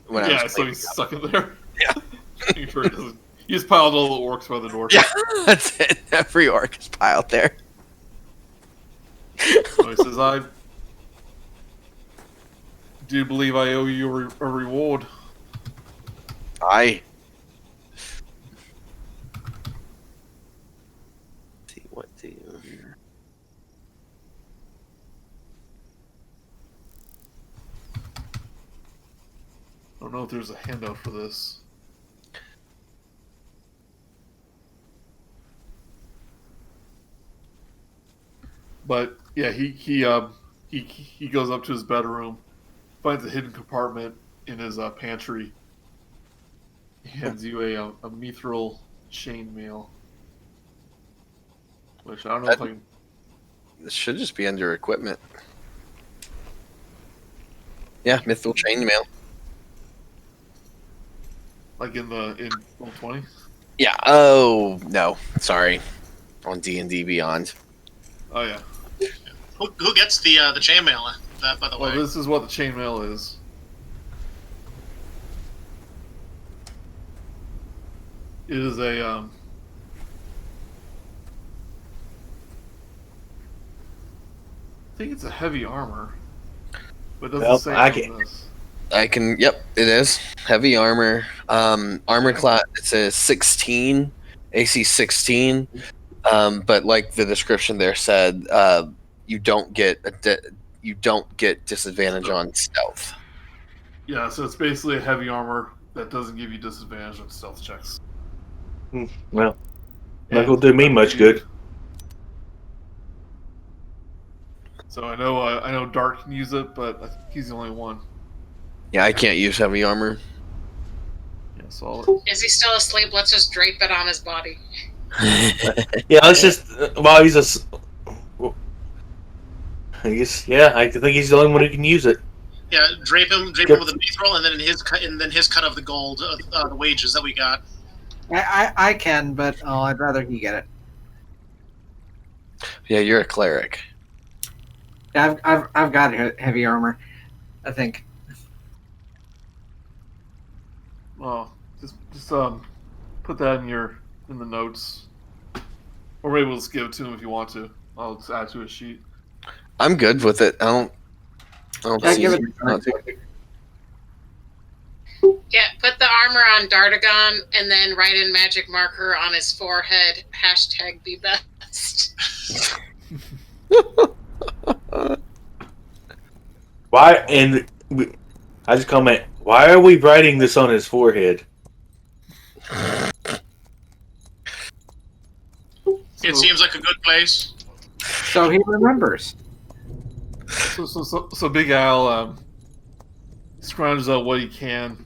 When I Yeah, was so playing. he's stuck in there. Yeah. You sure he doesn't- you just piled all the orcs by the door. Yeah, that's it. Every orc is piled there. So he says, "I do believe I owe you a reward." Aye. See what do you here? I don't know if there's a handout for this. But yeah, he goes up to his bedroom, finds a hidden compartment in his pantry. He hands you a mithril chainmail, which I don't know if I can. This should just be under equipment. Yeah, mithril chainmail. Like in Roll 20. Yeah. Oh no, sorry. On D&D Beyond. Oh yeah. Who gets the chainmail? That, by the Well, way. this is what the chainmail is. It is a I think it's a heavy armor, but it doesn't Well, say I on can- this. I can. Yep, it is heavy armor. Armor class. It says 16, AC 16. But like the description there said, you don't get disadvantage on stealth. Yeah, so it's basically a heavy armor that doesn't give you disadvantage on stealth checks. Well, not gonna do me much good. So I know Dart can use it, but I think he's the only one. Yeah, I can't use heavy armor. Yeah, solid. Is he still asleep? Let's just drape it on his body. Yeah, let's just while he's I guess, yeah, I think he's the only one who can use it. Yeah, drape him with a mithril, and then his cut of the gold, the wages that we got. I can, but I'd rather he get it. Yeah, you're a cleric. Yeah, I've got heavy armor, I think. Oh, just put that in the notes, or maybe we'll just give it to him if you want to. I'll just add to his sheet. I'm good with it. I don't Yeah, see give it it not to. Yeah, put the armor on Dardagon and then write in magic marker on his forehead, hashtag be best. Why? I just comment. Why are we writing this on his forehead? It seems like a good place. So he remembers. So Big Al scrounges out what he can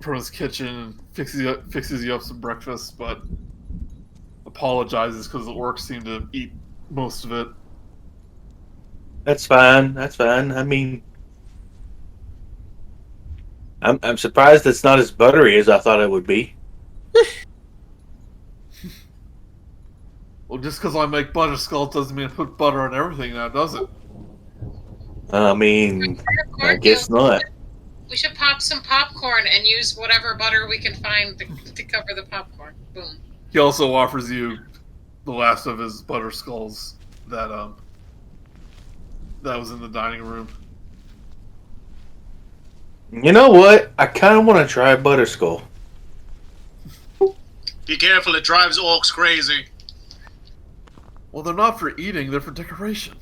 from his kitchen and fixes you up some breakfast, but apologizes because the orcs seem to eat most of it. That's fine. That's fine. I mean, I'm surprised it's not as buttery as I thought it would be. Well, just because I make Butterskull doesn't mean I put butter on everything now, does it? I mean, I guess not. We should pop some popcorn and use whatever butter we can find to cover the popcorn. Boom. He also offers you the last of his Butterskulls that was in the dining room. You know what? I kind of want to try Butterskull. Be careful, it drives orcs crazy. Well, they're not for eating; they're for decoration.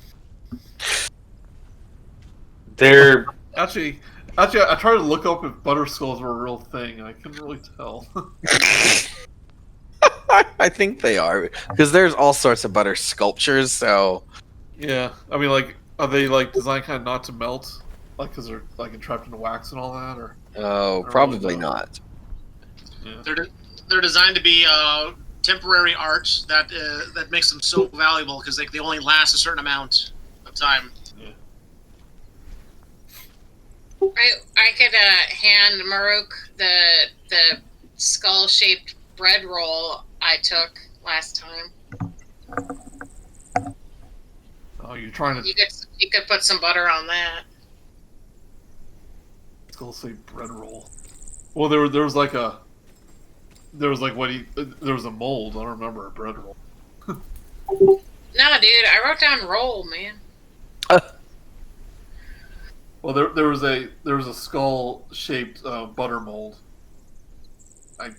They're Actually, I tried to look up if Butterskulls were a real thing, and I couldn't really tell. I think they are because there's all sorts of butter sculptures. So Yeah, I mean, like, are they like designed kind of not to melt, like because they're like entrapped in wax and all that, or? probably not. Yeah. They're designed to be temporary art that makes them so valuable because they only last a certain amount of time. I could hand Murook the skull-shaped bread roll I took last time. Oh, you're trying to You could put some butter on that. skull-shaped bread roll. Well, there was like a there was a mold. I don't remember a bread roll. No, dude, I wrote down roll, man. Well, there was a skull-shaped butter mold. I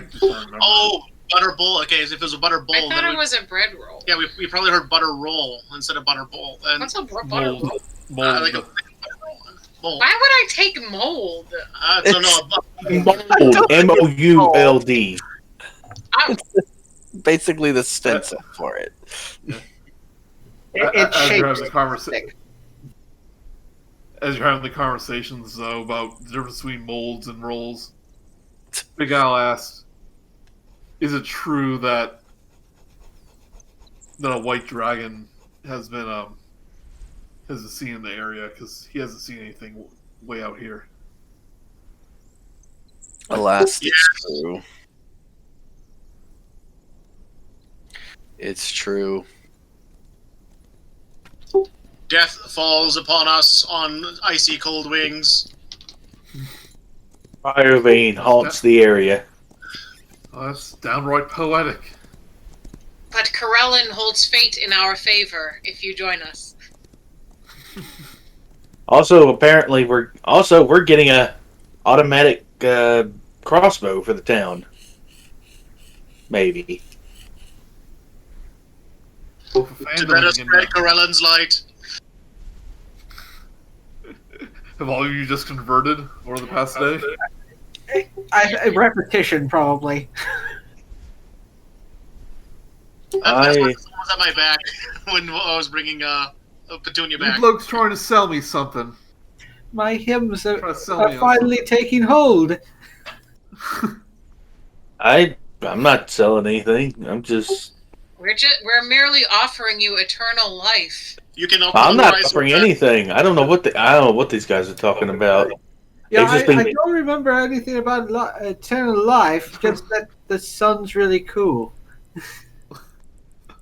just don't remember. Oh, butter bowl. Okay, as if it was a butter bowl. I thought it was a bread roll. Yeah, we probably heard butter roll instead of butter bowl. And What's a butter mold. roll? Mold. like a butter roll. Mold. Why would I take mold? So mold. MOULD. Basically, the stencil for it. It's As you're shaped. having the conversations though about the difference between molds and rolls, Big Al asked, "Is it true that a white dragon has been seen in the area? Because he hasn't seen anything way out here." Alas, it's true. It's true. death falls upon us on icy cold wings. Fire vein haunts the area. Oh, that's downright poetic. But Corellin holds fate in our favor if you join us. Also, apparently, we're getting a automatic crossbow for the town. Maybe. Well, for To fandom, better you can, spread Corellin's light. have all of you just converted over the past day? Repetition, probably. That's why someone was at my back when I was bringing Petunia You back. blokes trying to sell me something. My hymns Try to sell are me on finally taking hold. I'm not selling anything. I'm just. We're merely offering you eternal life. You can I'm not polarize offering it. anything. I don't know what these guys are talking about. Yeah, They've just I been- don't remember anything about eternal life. Just that the sun's really cool.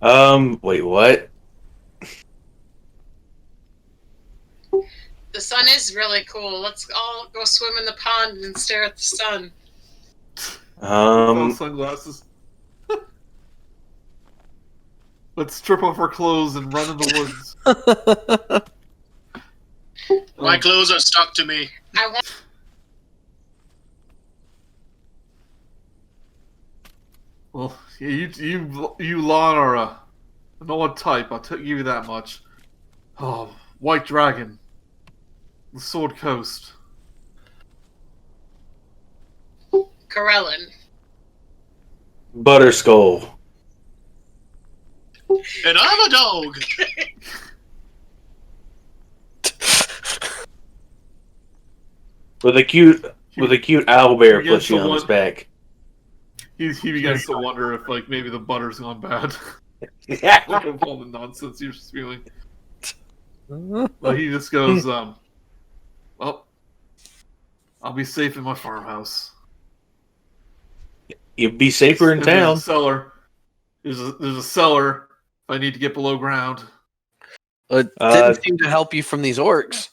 Wait, what? The sun is really cool. Let's all go swim in the pond and stare at the sun. Sunglasses. Let's strip off our clothes and run in the woods. My clothes are stuck to me. I want. Well, yeah, you Lon are an odd type. I'll give you that much. Oh, White Dragon, the Sword Coast. Corellin. Butterskull. And I'm a dog. With a cute owlbear He gets plushie the on his one- back. He begins to wonder if like maybe the butter's gone bad. Yeah. Look at all the nonsense you're spewing. But he just goes, well, I'll be safe in my farmhouse. You'd be safer in And there's town. a cellar. There's a cellar if I need to get below ground. It didn't seem to help you from these orcs.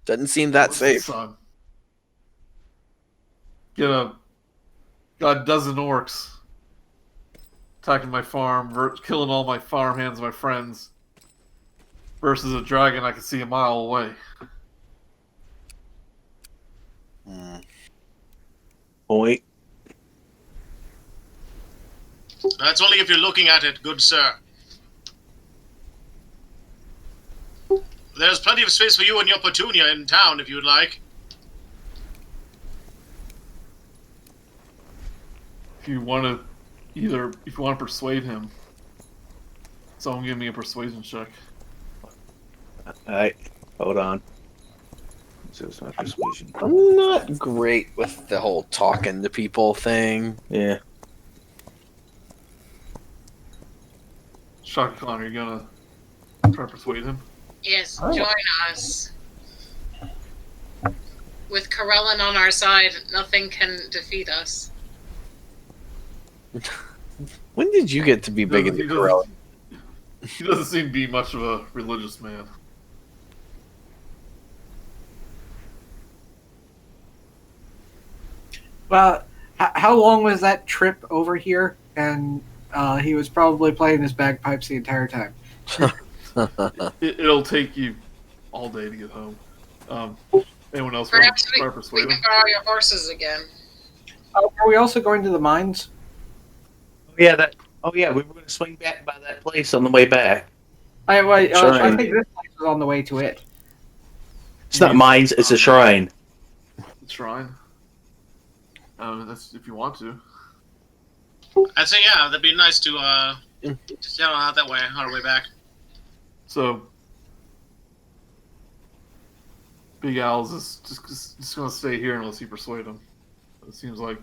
Doesn't seem that safe. Son. Got a dozen orcs attacking my farm, killing all my farm hands, my friends, versus a dragon I can see a mile away. Point. That's only if you're looking at it, good sir. There's plenty of space for you and your petunia in town if you'd like. If you want to persuade him, someone give me a persuasion check. Alright, hold on. So it's my persuasion. I'm not great with the whole talking to people thing. Yeah. Chaka, are you gonna try to persuade him? Yes, join us. With Corellin on our side, nothing can defeat us. When did you get to be big into Corellin? He doesn't seem to be much of a religious man. Well, how long was that trip over here? And he was probably playing his bagpipes the entire time. It'll take you all day to get home. Anyone else want Perhaps to try to we persuade him? can borrow your horses again. Are we also going to the mines? Yeah, we were going to swing back by that place on the way back. I Shrine. think this place is on the way to it. It's not mines, it's a shrine. The shrine. That's if you want to. I'd say, yeah, that'd be nice to just head on out that way on our way back. So, Big Al's is just going to stay here unless you persuade him. It seems like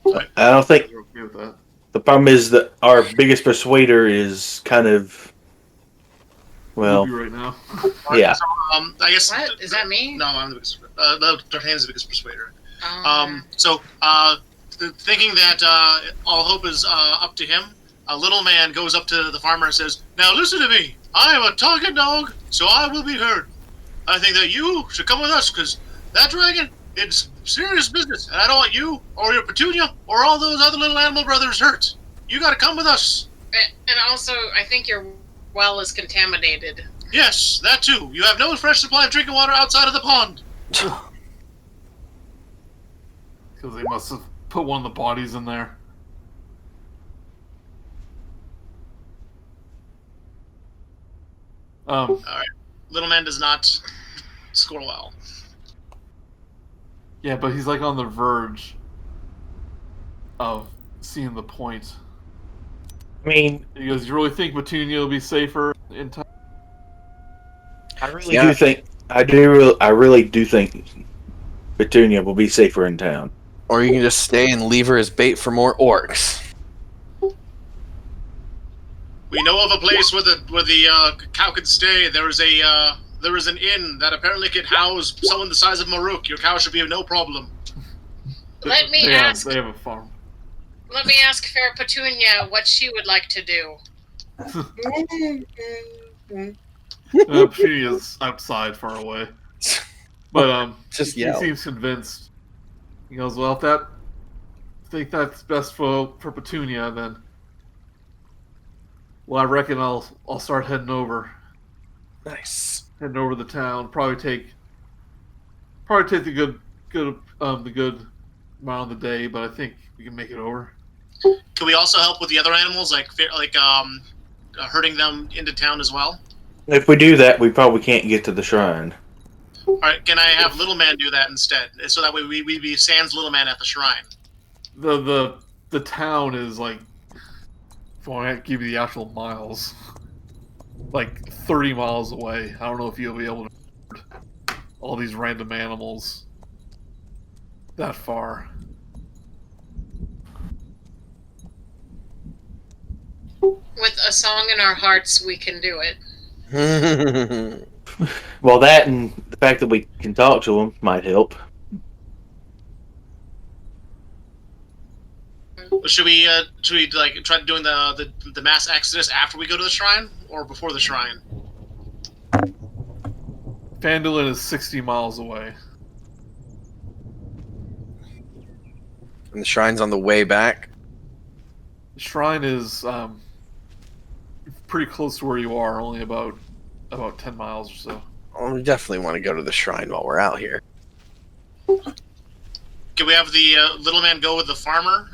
I don't think you're okay with that. the problem is that our biggest persuader is kind of, well, Ruby right now. yeah. So, I guess. What? Is that me? No, I'm the biggest. D'Artagnan's the biggest persuader. Um, Thinking that all hope is up to him, a little man goes up to the farmer and says, "Now listen to me. I am a talking dog, so I will be heard. I think that you should come with us, because that dragon, it's serious business, and I don't want you, or your petunia, or all those other little animal brothers hurt. You gotta come with us." and also, I think your well is contaminated. "Yes, that too. You have no fresh supply of drinking water outside of the pond." Because they must have put one of the bodies in there. Little man does not score well. Yeah, but he's like on the verge of seeing the point. I mean, He goes, "You really think Petunia will be safer in time?" I really do think Petunia will be safer in town. Or you can just stay and leave her as bait for more orcs. We know of a place where the cow could stay. There is an inn that apparently could house someone the size of Murook. Your cow should be no problem. Let me They ask. have a farm. Let me ask Fair Petunia what she would like to do. Petunia's outside, far away. But Just he yell. seems convinced. He goes, "Well, if I think that's best for Petunia, then I reckon I'll start heading over Nice. the town. Probably take the good amount of the day, but I think we can make it over." Can we also help with the other animals, like herding them into town as well? If we do that, we probably can't get to the shrine. All right, can I have Little Man do that instead, so that way we be sans Little Man at the shrine? The town is like, if I want to give you the actual miles, like 30 miles away. I don't know if you'll be able to herd all these random animals that far. With a song in our hearts, we can do it. Well, that and the fact that we can talk to them might help. Should we like try doing the mass exodus after we go to the shrine, or before the shrine? Phandalin is 60 miles away. And the shrine's on the way back. The shrine is pretty close to where you are, only about 10 miles or so. Well, we definitely want to go to the shrine while we're out here. Can we have the Little Man go with the farmer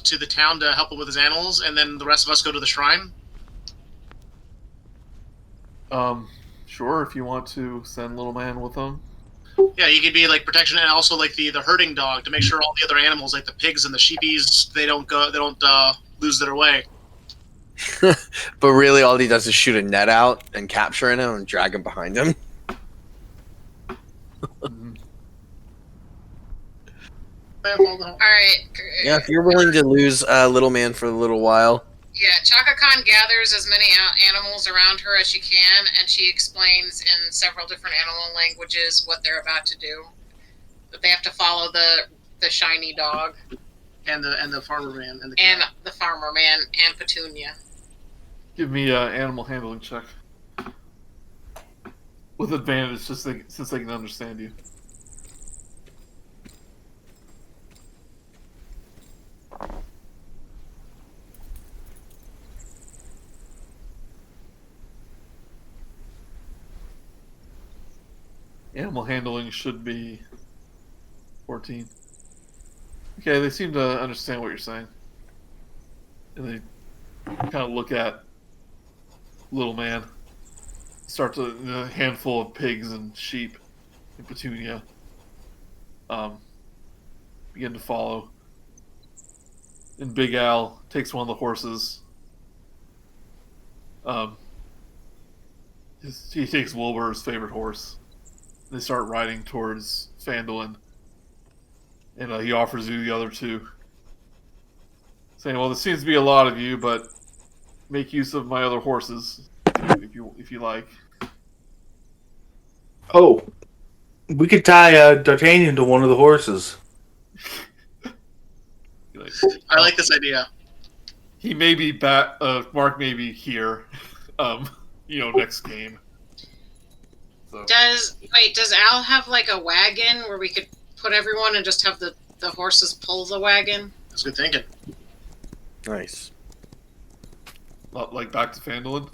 to the town to help him with his animals, and then the rest of us go to the shrine? Sure, if you want to send Little Man with them. Yeah, he could be like protection, and also like the herding dog to make sure all the other animals, like the pigs and the sheepies, they don't lose their way. But really, all he does is shoot a net out and capture him and drag him behind him. Alright. Yeah, if you're willing to lose Little Man for a little while. Yeah, Chaka Kahn gathers as many animals around her as she can, and she explains in several different animal languages what they're about to do. That they have to follow the shiny dog. And the farmer man. And the farmer man and Petunia. Give me an animal handling check. With advantage, since they can understand you. Animal handling should be 14. Okay, they seem to understand what you're saying. And they kind of look at Little Man. Start to a handful of pigs and sheep and Petunia begin to follow. And Big Al takes one of the horses. He takes Wilbur's favorite horse. They start riding towards Phandalin. And he offers you the other two. Saying, "Well, there seems to be a lot of you, but make use of my other horses if you like." Oh, we could tie D'Artagnan to one of the horses. I like this idea. He may be back. Mark may be here. Next game. So. Does Al have like a wagon where we could put everyone and just have the horses pull the wagon? That's good thinking. Nice. Like back to Phandalin?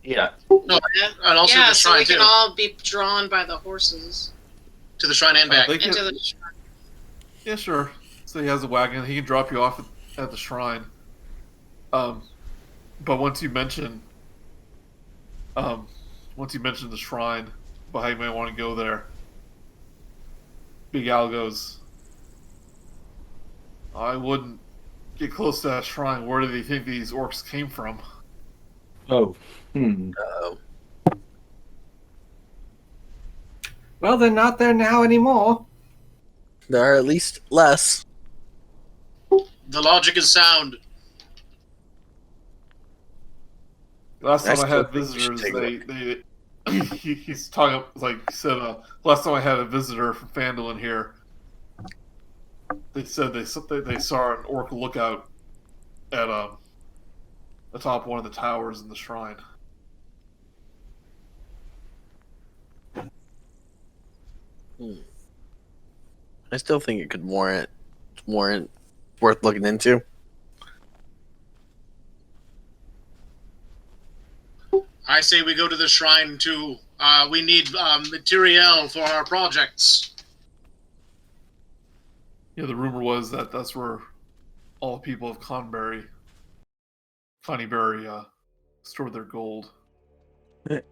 Yeah. No, and also yeah, the so shrine we can too. all be drawn by the horses To the shrine and back. into the shrine. Yeah, sure. So he has a wagon. He can drop you off at the shrine. But once you mention the shrine, but how you might want to go there, Big Al goes, "I wouldn't get close to that shrine. Where do they think these orcs came from?" Oh. Uh-oh. Well, they're not there now anymore. There are at least less. The logic is sound. Last time I still had think we should visitors, take he's talking like he said. Last time I had a visitor from Phandalin here, they said they saw an orc lookout at the top of one of the towers in the shrine. I still think it could warrant worth looking into. I say we go to the shrine too. We need material for our projects. Yeah, the rumor was that that's where all the people of Connieberry stored their gold.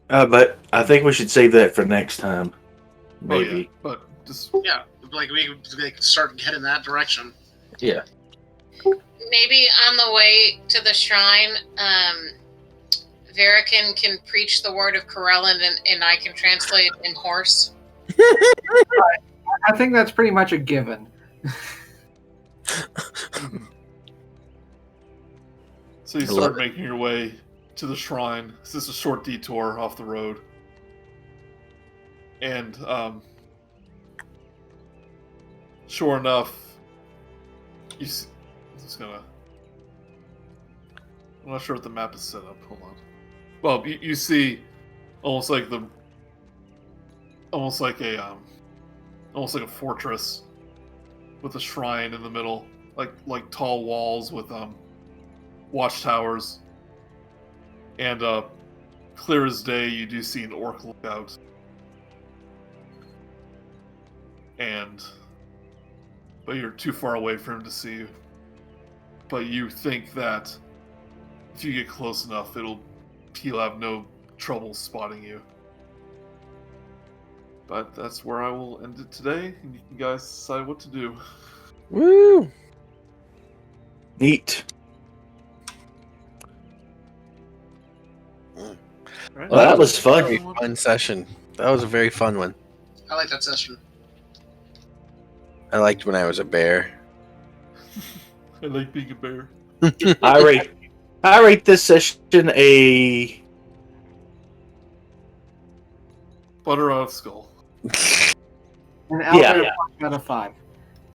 But I think we should save that for next time. Maybe. Oh, yeah, but just Yeah, like we could start heading that direction. Yeah. Maybe on the way to the shrine, Verikan can preach the word of Corellan and I can translate in horse. I think that's pretty much a given. So you start making your way to the shrine. It's just a short detour off the road. And sure enough, you see, I'm not sure if the map is set up. Hold on. Well, you see almost like a fortress with a shrine in the middle, like tall walls with watchtowers, and clear as day you do see an orc lookout, but you're too far away for him to see you. But you think that if you get close enough, he'll have no trouble spotting you. But that's where I will end it today, and you guys decide what to do. Woo! Neat. Right? Well, that was fun. Very fun session. That was a very fun one. I like that session. I liked when I was a bear. I like being a bear. I rate this session a Butter out of skull. An Albert out of 5.